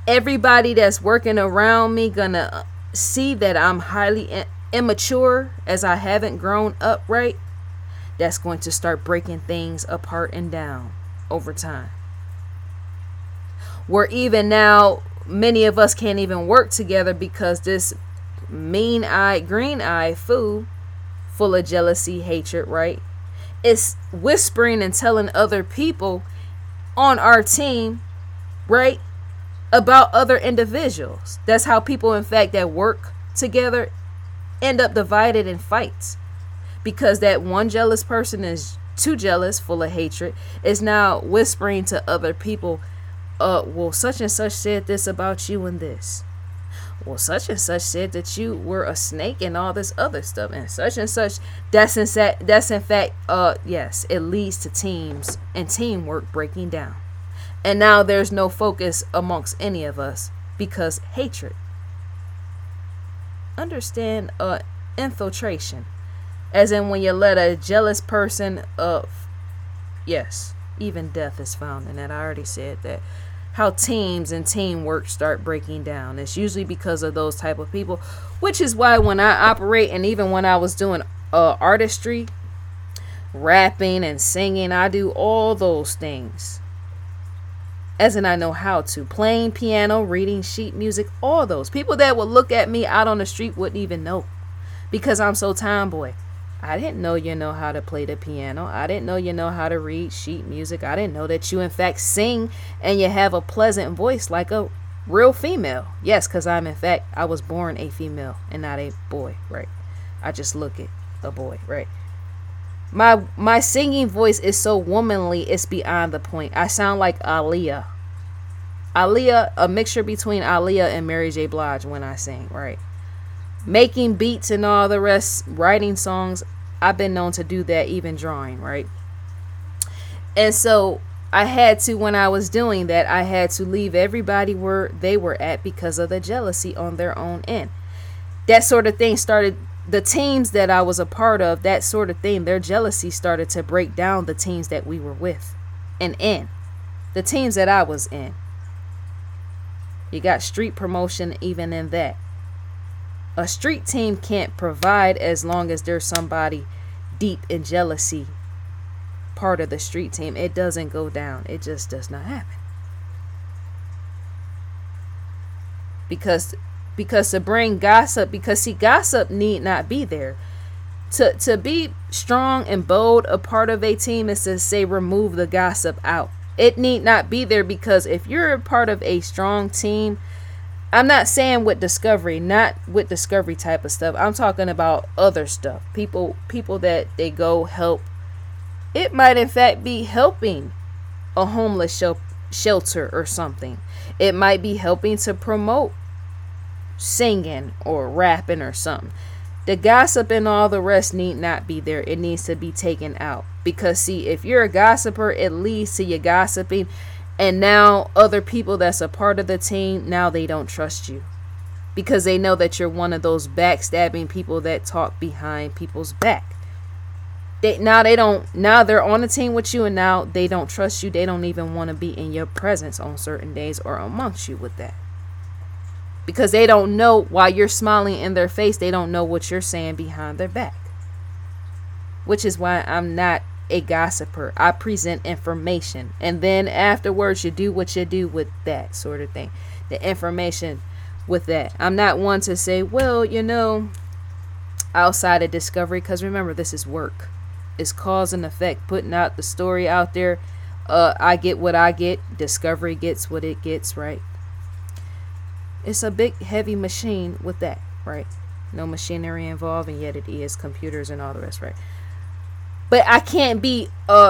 everybody that's working around me gonna see that I'm highly immature as I haven't grown up, right? That's going to start breaking things apart and down over time. Where even now, many of us can't even work together because this mean-eyed, green-eyed fool, full of jealousy, hatred, right, is whispering and telling other people on our team, right, about other individuals. That's how people, in fact, that work together end up divided in fights. Because that one jealous person is too jealous, full of hatred, is now whispering to other people, well, such and such said this about you and this. Well, such and such said that you were a snake and all this other stuff. And such, that's in fact, yes, it leads to teams and teamwork breaking down. And now there's no focus amongst any of us because hatred. Understand infiltration. As in when you let a jealous person yes, even death is found in that. I already said that. How teams and teamwork start breaking down. It's usually because of those type of people, which is why when I operate, and even when I was doing artistry, rapping and singing, I do all those things. As in I know how to. Playing piano, reading sheet music, all those. People that would look at me out on the street wouldn't even know because I'm so tomboy. I didn't know you know how to play the piano. I didn't know you know how to read sheet music. I didn't know that you in fact sing and you have a pleasant voice like a real female. Yes, because I was born a female and not a boy, right? I just look at a boy, right? My singing voice is so womanly, it's beyond the point. I sound like Aaliyah. Aaliyah, a mixture between Aaliyah and Mary J. Blige when I sing, right? Making beats and all the rest, writing songs. I've been known to do that, even drawing, right? And so I had to, when I was doing that, I had to leave everybody where they were at because of the jealousy on their own end. That sort of thing started, the teams that I was a part of, that sort of thing, their jealousy started to break down the teams that we were with and in. The teams that I was in. You got street promotion even in that. A street team can't provide as long as there's somebody deep in jealousy part of the street team. It doesn't go down. It just does not happen. Because to bring gossip, because see, gossip need not be there. To be strong and bold, a part of a team is to say remove the gossip out. It need not be there because if you're a part of a strong team, I'm not saying with Discovery, not with Discovery type of stuff. I'm talking about other stuff. People that they go help. It might in fact be helping a homeless shelter or something. It might be helping to promote singing or rapping or something. The gossip and all the rest need not be there. It needs to be taken out. Because see, if you're a gossiper, it leads to you gossiping. And now other people that's a part of the team, now they don't trust you. Because they know that you're one of those backstabbing people that talk behind people's back. Now they're on the team with you, and now they don't trust you. They don't even want to be in your presence on certain days or amongst you with that. Because they don't know, while you're smiling in their face, they don't know what you're saying behind their back. Which is why I'm not a gossiper. I present information, and then afterwards you do what you do with that sort of thing. The information with that. I'm not one to say, well, outside of discovery, because remember, this is work. It's cause and effect, putting out the story out there. I get what I get. Discovery gets what it gets, right? It's a big, heavy machine with that, right? No machinery involved, and yet it is computers and all the rest, right? But I can't be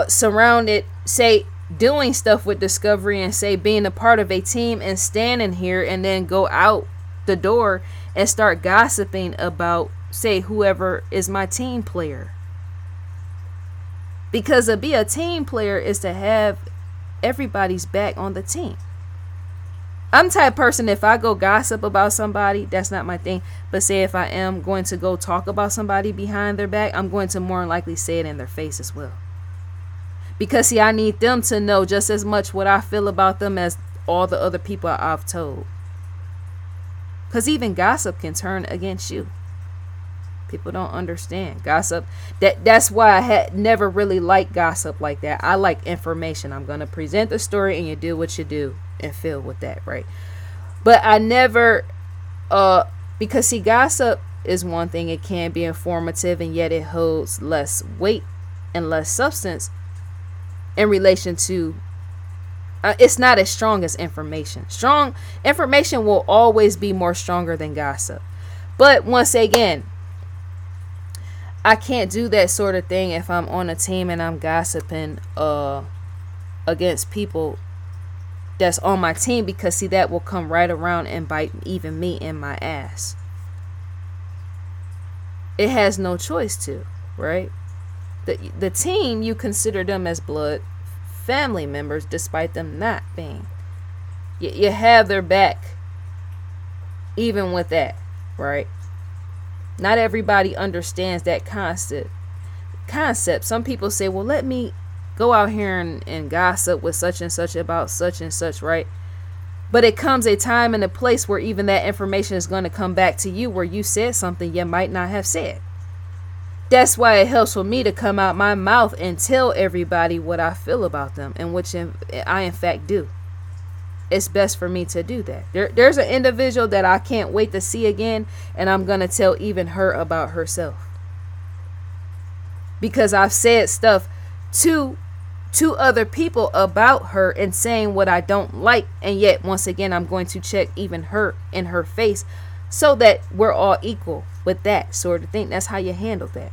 surrounded, say, doing stuff with Discovery and say being a part of a team and standing here and then go out the door and start gossiping about, say, whoever is my team player. Because to be a team player is to have everybody's back on the team. I'm the type of person, if I go gossip about somebody, that's not my thing. But say if I am going to go talk about somebody behind their back, I'm going to more than likely say it in their face as well. Because see, I need them to know just as much what I feel about them as all the other people I've told. Because even gossip can turn against you. People don't understand gossip. That's why I had never really liked gossip like that. I like information. I'm going to present the story and you do what you do and feel with that, right? But I never, because see, gossip is one thing. It can be informative, and yet it holds less weight and less substance in relation to, it's not as strong as information. Strong information will always be more stronger than gossip. But once again, I can't do that sort of thing if I'm on a team and I'm gossiping against people that's on my team, because see, that will come right around and bite even me in my ass. It has no choice to, right? The team, you consider them as blood family members despite them not being. You have their back even with that, right? Not everybody understands that concept. Some people say, well, let me go out here and gossip with such and such about such and such, right? But it comes a time and a place where even that information is going to come back to you, where you said something you might not have said. That's why it helps for me to come out my mouth and tell everybody what I feel about them, and which I in fact do. It's best for me to do that. There's an individual that I can't wait to see again, and I'm going to tell even her about herself. Because I've said stuff to other people about her and saying what I don't like, and yet once again I'm going to check even her in her face so that we're all equal with that sort of thing. That's how you handle that.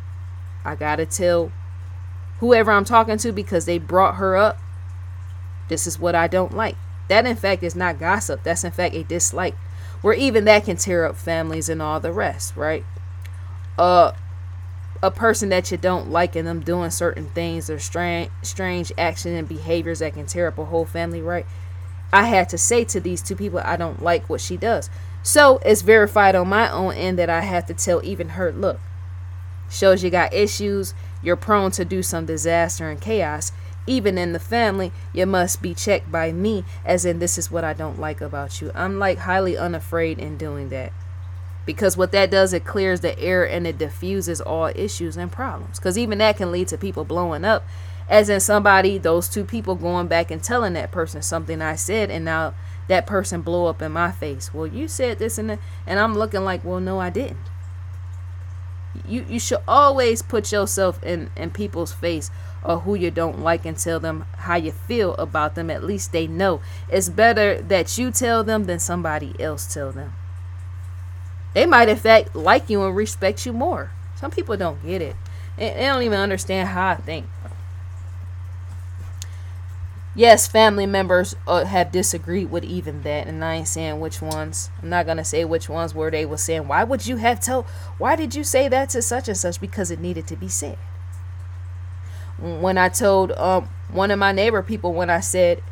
I got to tell whoever I'm talking to, because they brought her up, this is what I don't like. That, in fact, is not gossip. That's, in fact, a dislike. Where even that can tear up families and all the rest, right? A person that you don't like and them doing certain things or strange action and behaviors that can tear up a whole family, right? I had to say to these two people, I don't like what she does. So it's verified on my own end that I have to tell even her, look, shows you got issues. You're prone to do some disaster and chaos. Even in the family, you must be checked by me, as in, this is what I don't like about you. I'm like highly unafraid in doing that, because what that does, it clears the air and it diffuses all issues and problems, because even that can lead to people blowing up, as in those two people going back and telling that person something I said, and now that person blow up in my face. Well, you said this and that, and I'm looking like, well, no, I didn't. You should always put yourself in people's face, or who you don't like, and tell them how you feel about them. At least they know. It's better that you tell them than somebody else tell them. They might in fact like you and respect you more. Some people don't get it. They don't even understand how I think. Yes, family members have disagreed with even that, and I ain't saying which ones. I'm not gonna say which ones, where they were saying, why did you say that to such and such? Because it needed to be said. When I told one of my neighbor people, when I said,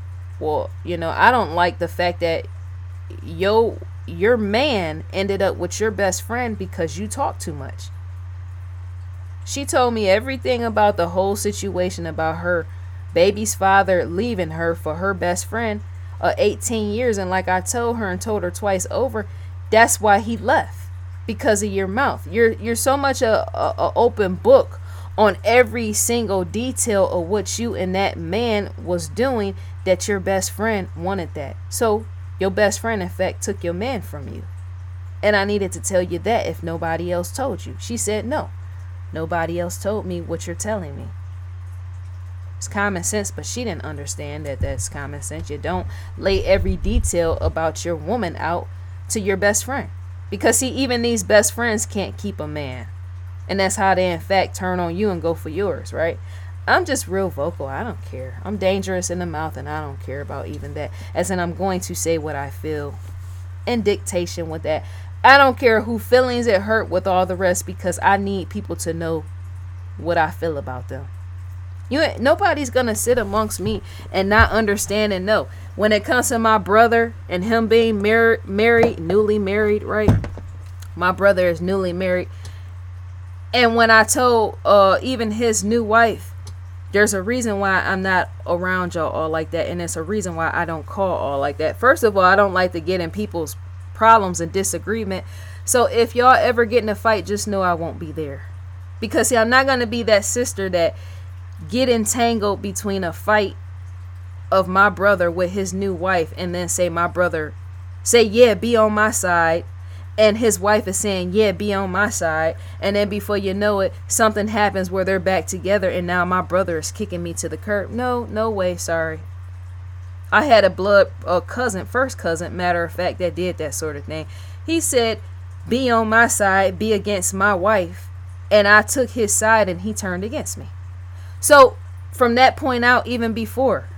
well, I don't like the fact that your man ended up with your best friend because you talk too much. She told me everything about the whole situation, about her baby's father leaving her for her best friend 18 years. And like I told her and told her twice over, that's why he left. Because of your mouth. You're so much a open book on every single detail of what you and that man was doing, that your best friend wanted that. So your best friend, in fact, took your man from you. And I needed to tell you that if nobody else told you. She said, no, nobody else told me what you're telling me. It's common sense, but she didn't understand that that's common sense. You don't lay every detail about your woman out to your best friend. Because see, even these best friends can't keep a man. And that's how they in fact turn on you and go for yours, right? I'm just real vocal. I don't care. I'm dangerous in the mouth and I don't care about even that. As in, I'm going to say what I feel in dictation with that. I don't care who feelings it hurt with all the rest, because I need people to know what I feel about them. Nobody's gonna sit amongst me and not understand and know. When it comes to my brother and him being newly married, right? My brother is newly married. And when I told even his new wife, there's a reason why I'm not around y'all all like that. And it's a reason why I don't call all like that. First of all, I don't like to get in people's problems and disagreement. So if y'all ever get in a fight, just know I won't be there. Because see, I'm not going to be that sister that get entangled between a fight of my brother with his new wife and then say my brother say, yeah, be on my side, and his wife is saying, yeah, be on my side, and then before you know it, something happens where they're back together and now my brother is kicking me to the curb. No way, sorry. I had a cousin, first cousin, matter of fact, that did that sort of thing. He said, be on my side, be against my wife, and I took his side and he turned against me. So from that point out, even before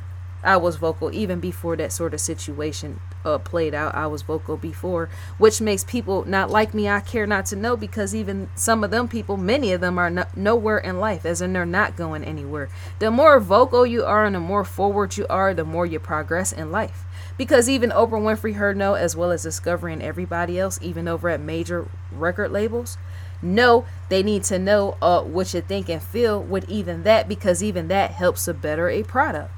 I was vocal, even before that sort of situation played out, I was vocal before, which makes people not like me. I care not to know, because even some of them people, many of them are nowhere in life, as in they're not going anywhere. The more vocal you are and the more forward you are, the more you progress in life. Because even Oprah Winfrey, her know, as well as Discovery and everybody else, even over at major record labels, no, they need to know what you think and feel with even that, because even that helps to better a product.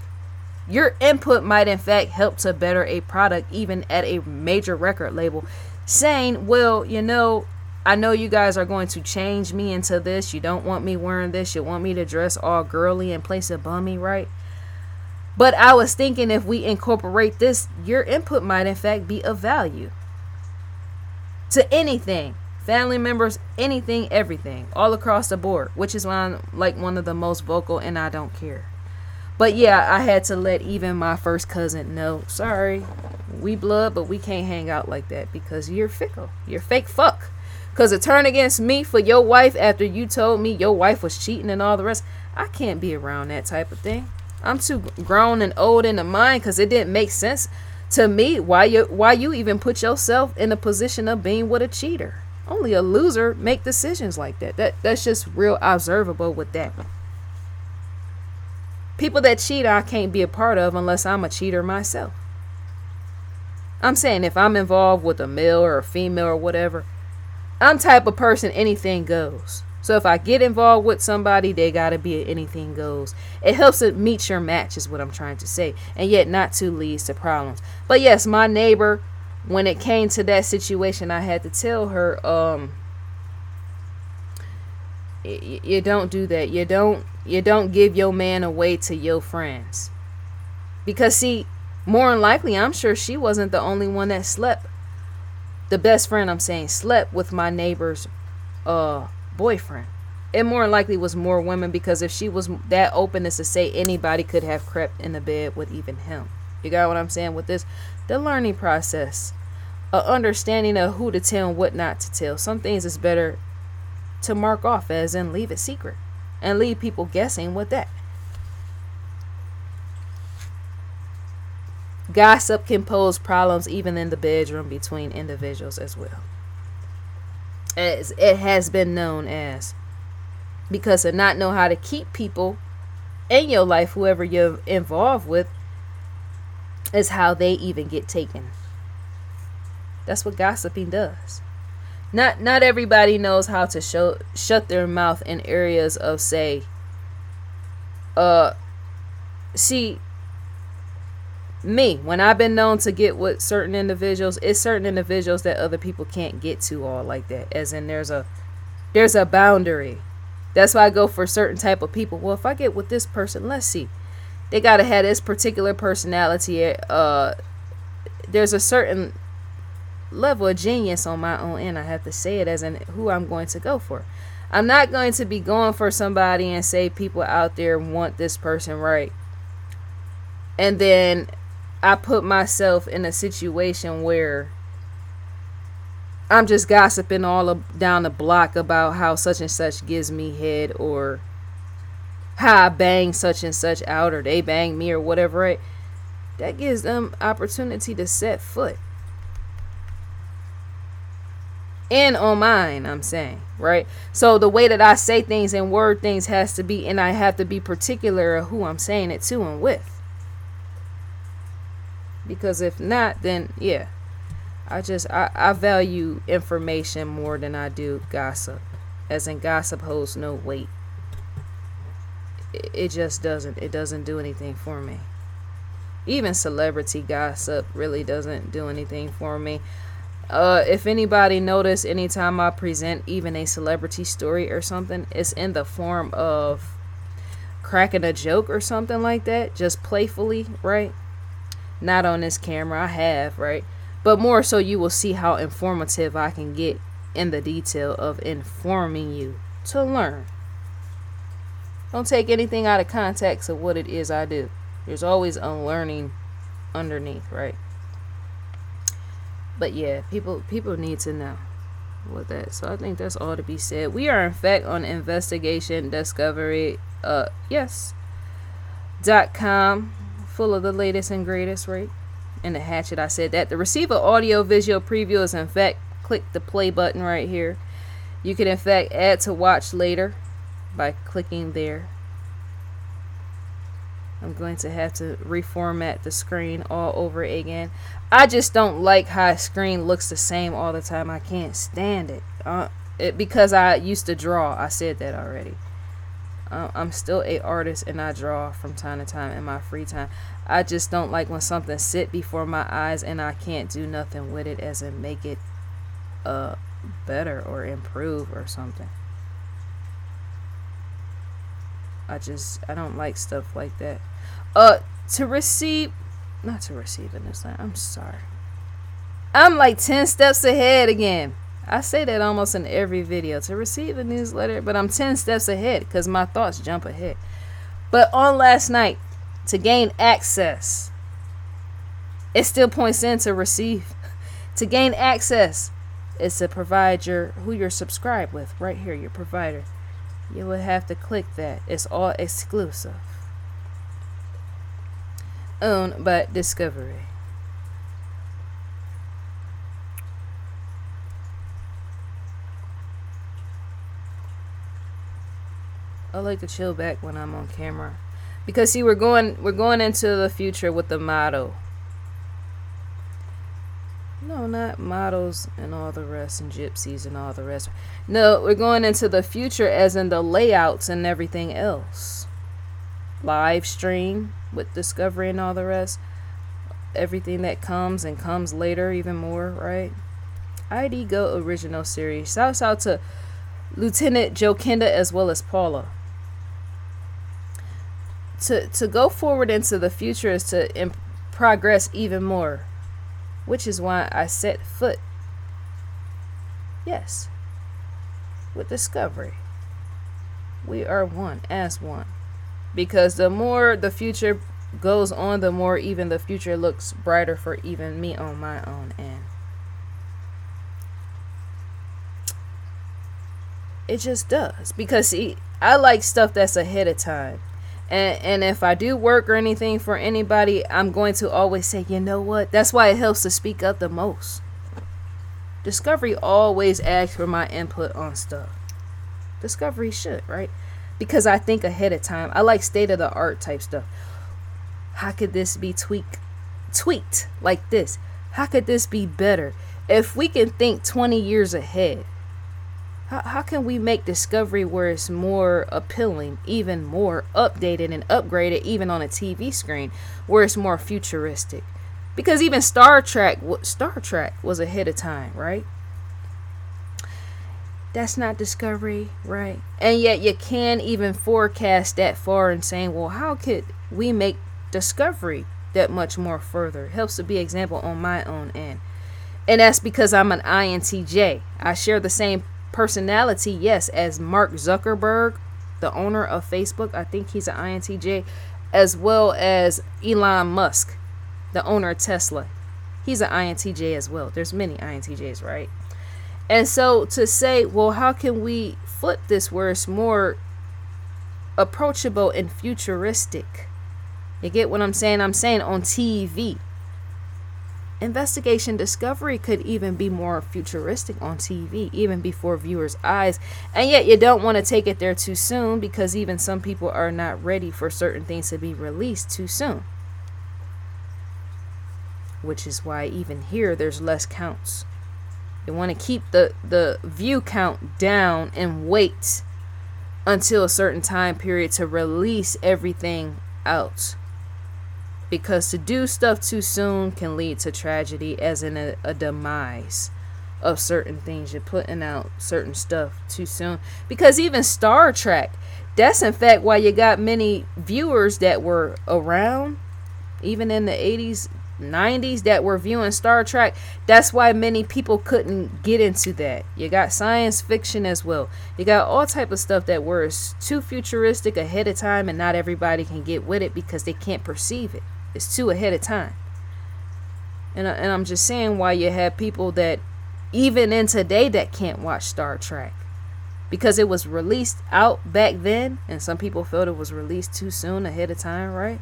Your input might in fact help to better a product, even at a major record label, saying, well, I know you guys are going to change me into this. You don't want me wearing this. You want me to dress all girly and place a bummy, right? But I was thinking, if we incorporate this, your input might in fact be of value to anything. Family members, anything, everything, all across the board, which is why I'm like one of the most vocal, and I don't care. But yeah, I had to let even my first cousin know, sorry, we blood, but we can't hang out like that, because you're fickle. You're fake fuck. Because to turn against me for your wife after you told me your wife was cheating and all the rest, I can't be around that type of thing. I'm too grown and old in the mind, because it didn't make sense to me why you even put yourself in a position of being with a cheater. Only a loser make decisions like that. That's just real observable with that. People that cheat, I can't be a part of unless I'm a cheater myself. I'm saying if I'm involved with a male or a female or whatever, I'm type of person, anything goes. So if I get involved with somebody, they gotta be anything goes. It helps to meet your match, is what I'm trying to say. And yet not to leads to problems. But yes, my neighbor, when it came to that situation, I had to tell her, you don't do that. You don't give your man away to your friends. Because see, more than likely, I'm sure she wasn't the only one that slept. The best friend, I'm saying, slept with my neighbor's boyfriend. It more than likely was more women, because if she was that open as to say anybody could have crept in the bed with even him. You got what I'm saying with this? The learning process. A understanding of who to tell and what not to tell. Some things is better to mark off as in leave it secret. And leave people guessing with that. Gossip can pose problems even in the bedroom between individuals as well. As it has been known as. Because to not know how to keep people in your life, whoever you're involved with, is how they even get taken. That's what gossiping does. Not everybody knows how to shut their mouth in areas of, say, uh see, me, when I've been known to get with certain individuals, it's certain individuals that other people can't get to all like that, as in there's a boundary. That's why I go for certain type of people. Well, if I get with this person, let's see, they gotta have this particular personality. There's a certain level of genius on my own end, I have to say it, as in who I'm going to go for. I'm not going to be going for somebody and say people out there want this person, right? And then I put myself in a situation where I'm just gossiping down the block about how such and such gives me head, or how I bang such and such out, or they bang me, or whatever, right? That gives them opportunity to set foot. And on mine, I'm saying, right? So the way that I say things and word things has to be, and I have to be particular of who I'm saying it to and with. Because if not, then yeah, I value information more than I do gossip. As in, gossip holds no weight. It just doesn't. It doesn't do anything for me. Even celebrity gossip really doesn't do anything for me. If anybody noticed, anytime I present even a celebrity story or something, it's in the form of cracking a joke or something like that, just playfully, right? Not on this camera, I have, right? But more so, you will see how informative I can get in the detail of informing you to learn. Don't take anything out of context of what it is I do. There's always a learning underneath, right? But yeah, people need to know what that. So I think that's all to be said. We are in fact on investigation discovery .com, full of the latest and greatest, right? And the hatchet, I said that. The receive audio visual preview is in fact, click the play button right here. You can in fact add to watch later by clicking there. I'm going to have to reformat the screen all over again. I just don't like how a screen looks the same all the time. I can't stand it. Because I used to draw. I said that already. I'm still a artist and I draw from time to time in my free time. I just don't like when something sit before my eyes and I can't do nothing with it, as in make it better or improve or something. I don't like stuff like that. Not to receive in this line. I'm sorry. I'm like 10 steps ahead again. I say that almost in every video. To receive a newsletter, but I'm 10 steps ahead because my thoughts jump ahead. But on last night, to gain access, it still points in to receive. To gain access is to provide who you're subscribed with. Right here, your provider. You would have to click that. It's all exclusive. Owned by Discovery. I like to chill back when I'm on camera, because see, we're going into the future with the motto. No, not models and all the rest, and gypsies and all the rest. No, we're going into the future as in the layouts and everything else. Live stream with Discovery and all the rest. Everything that comes and comes later even more, right? ID Go original series. Shouts out to Lieutenant Jokinda as well as Paula. To go forward into the future is to progress even more. Which is why I set foot, yes, with Discovery. We are one as one. Because the more the future goes on, the more even the future looks brighter for even me on my own end. It just does. Because see, I like stuff that's ahead of time. And if I do work or anything for anybody, I'm going to always say, you know what? That's why it helps to speak up the most. Discovery always asks for my input on stuff. Discovery should, right? Because I think ahead of time. I like state-of-the-art type stuff. How could this be tweaked like this? How could this be better? If we can think 20 years ahead, how can we make Discovery where it's more appealing, even more updated and upgraded, even on a TV screen, where it's more futuristic? Because even Star Trek was ahead of time, right? That's not Discovery, right? And yet you can't even forecast that far and saying, well, how could we make Discovery that much more further? It helps to be example on my own end. And that's because I'm an INTJ. I share the same personality, yes, as Mark Zuckerberg, the owner of Facebook. I think he's an INTJ, as well as Elon Musk, the owner of Tesla. He's an INTJ as well. There's many INTJs, right? And so to say, well, how can we flip this where it's more approachable and futuristic? You get what I'm saying? I'm saying on TV. Investigation Discovery could even be more futuristic on TV, even before viewers' eyes. And yet you don't want to take it there too soon, because even some people are not ready for certain things to be released too soon. Which is why even here there's less counts. You want to keep the view count down and wait until a certain time period to release everything out. Because to do stuff too soon can lead to tragedy, as in a demise of certain things. You're putting out certain stuff too soon. Because even Star Trek, that's in fact why you got many viewers that were around, even in the 80s, 90s, that were viewing Star Trek. That's why many people couldn't get into that. You got science fiction as well. You got all type of stuff that was too futuristic ahead of time, and not everybody can get with it because they can't perceive it. It's too ahead of time. And I'm just saying why you have people that even in today that can't watch Star Trek because it was released out back then, and some people felt it was released too soon, ahead of time, right?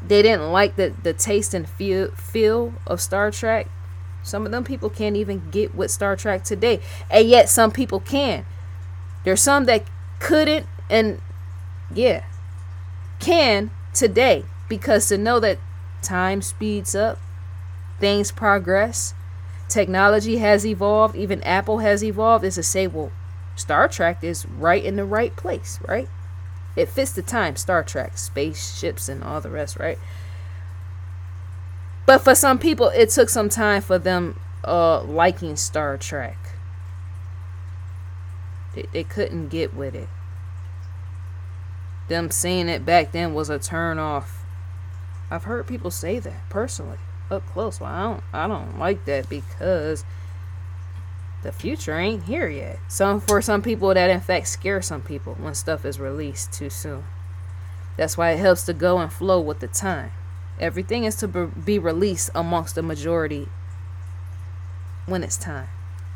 They didn't like the taste and feel of Star Trek. Some of them people can't even get with Star Trek today, and yet some people can. There's some that couldn't, and can today, because to know that time speeds up, things progress, technology has evolved, even Apple has evolved, is to say, well, Star Trek is right in the right place, right? It fits the time. Star Trek, spaceships and all the rest, right? But for some people, it took some time for them liking Star Trek. They couldn't get with it. Them seeing it back then was a turn off. I've heard people say that personally, up close. Well, I don't like that because the future ain't here yet. For some people, that in fact scares some people when stuff is released too soon. That's why it helps to go and flow with the time. Everything is to be released amongst the majority when it's time.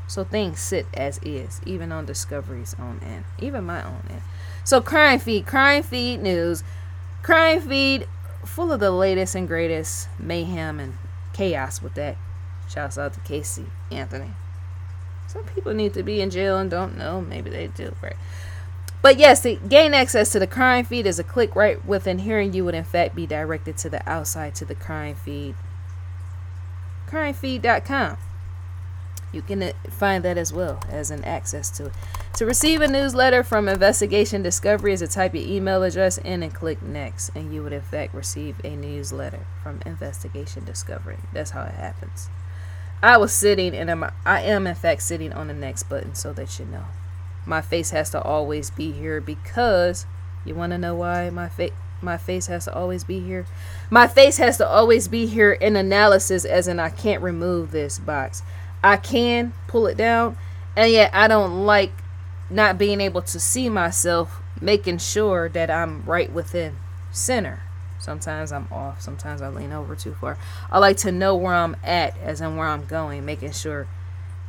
So things sit as is, even on Discovery's own end, even my own end. So crime feed news, crime feed full of the latest and greatest mayhem and chaos with that. Shouts out to Casey Anthony. Some people need to be in jail and don't know. Maybe they do, right? But yes, to gain access to the crime feed is a click right within here, and you would in fact be directed to the outside to the crime feed. Crimefeed.com. You can find that as well as an access to it. To receive a newsletter from Investigation Discovery is to type your email address in and click next, and you would in fact receive a newsletter from Investigation Discovery. That's how it happens. I was sitting, and I am in fact sitting on the next button so that you know. My face has to always be here because, you want to know why my face has to always be here? My face has to always be here in analysis, as in I can't remove this box. I can pull it down, and yet I don't like not being able to see myself, making sure that I'm right within center. Sometimes I'm off, sometimes I lean over too far. I like to know where I'm at, as in where I'm going, making sure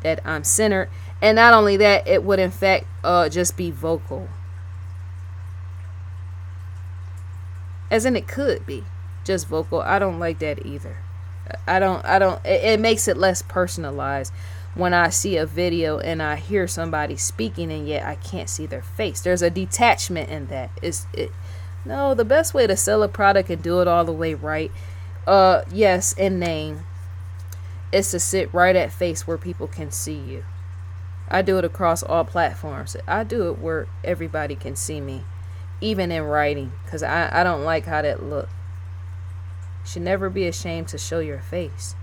that I'm centered. And not only that, it would in fact just be vocal, as in it could be just vocal. I don't like that either. It makes it less personalized when I see a video and I hear somebody speaking and yet I can't see their face. There's a detachment in that. No, the best way to sell a product and do it all the way right, yes, in name, is to sit right at face where people can see you. I do it across all platforms. I do it where everybody can see me, even in writing, because I don't like how that look. You should never be ashamed to show your face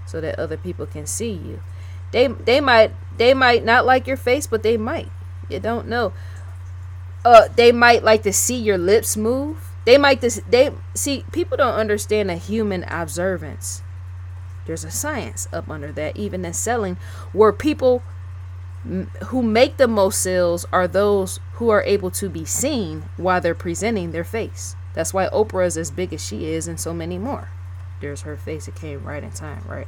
so that other people can see you. They might not like your face, but they might. You don't know. They might like to see your lips move. They see, people don't understand a human observance. There's a science up under that, even in selling, where people who make the most sales are those who are able to be seen while they're presenting their face. That's why Oprah is as big as she is, and so many more. There's her face. It came right in time, right?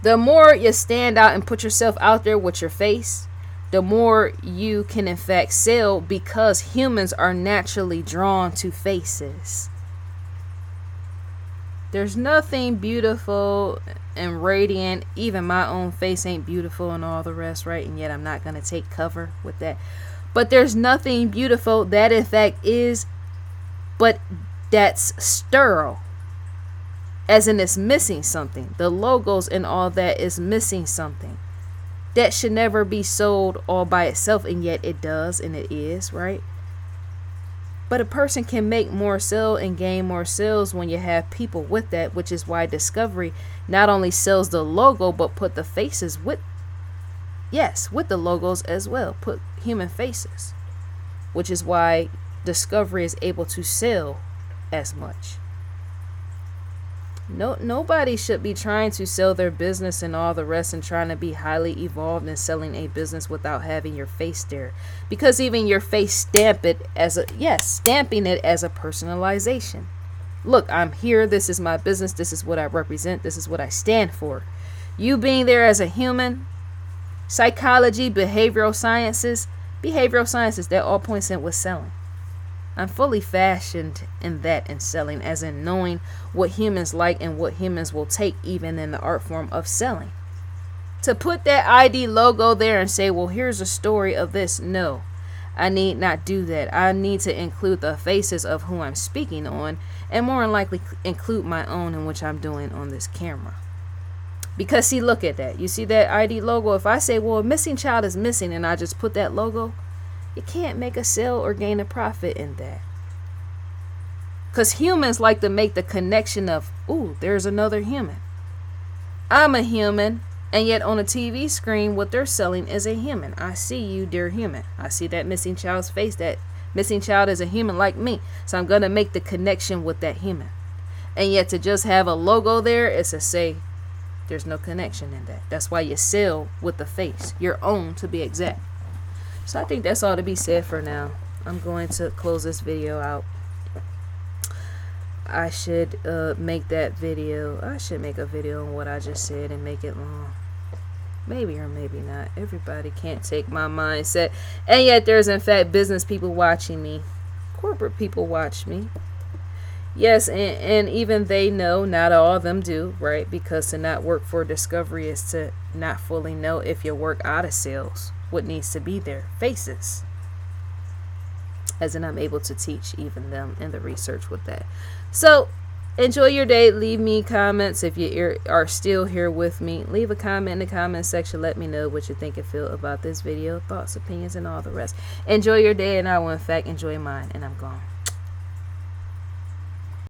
The more you stand out and put yourself out there with your face, the more you can in fact sell, because humans are naturally drawn to faces. There's nothing beautiful and radiant. Even my own face ain't beautiful and all the rest, right? And yet I'm not going to take cover with that. But there's nothing beautiful that in fact is, but that's sterile. As in, it's missing something. The logos and all that is missing something. That should never be sold all by itself, and yet it does, and it is, right? But a person can make more sales and gain more sales when you have people with that, which is why Discovery not only sells the logo, but put the faces with the logos as well. Put human faces, which is why Discovery is able to sell as much. Nobody should be trying to sell their business and all the rest and trying to be highly evolved in selling a business without having your face there, because even your face stamping it as a personalization. Look, I'm here. This is my business. This is what I represent. This is what I stand for. You being there as a human, psychology, behavioral sciences, that all points in with selling. I'm fully fashioned in that, in selling, as in knowing what humans like and what humans will take, even in the art form of selling. To put that ID logo there and say, well, here's a story of this. No, I need not do that. I need to include the faces of who I'm speaking on, and more than likely include my own, in which I'm doing on this camera. Because see, look at that. You see that ID logo? If I say, well, a missing child is missing, and I just put that logo, you can't make a sale or gain a profit in that. Because humans like to make the connection of, ooh, there's another human. I'm a human, and yet on a TV screen, what they're selling is a human. I see you, dear human. I see that missing child's face. That missing child is a human like me. So I'm going to make the connection with that human. And yet to just have a logo there is to say there's no connection in that. That's why you sell with the face, your own to be exact. So I think that's all to be said for now. I'm going to close this video out. I should make that video. I should make a video on what I just said and make it long. Maybe or maybe not. Everybody can't take my mindset. And yet there's in fact business people watching me. Corporate people watch me. Yes, and even they know, not all of them do, right? Because to not work for Discovery is to not fully know if you work out of sales. What needs to be there? Faces. As in, I'm able to teach even them in the research with that. So enjoy your day. Leave me comments if you are still here with me. Leave a comment in the comment section. Let me know what you think and feel about this video, thoughts, opinions, and all the rest. Enjoy your day, and I will in fact enjoy mine, and I'm gone.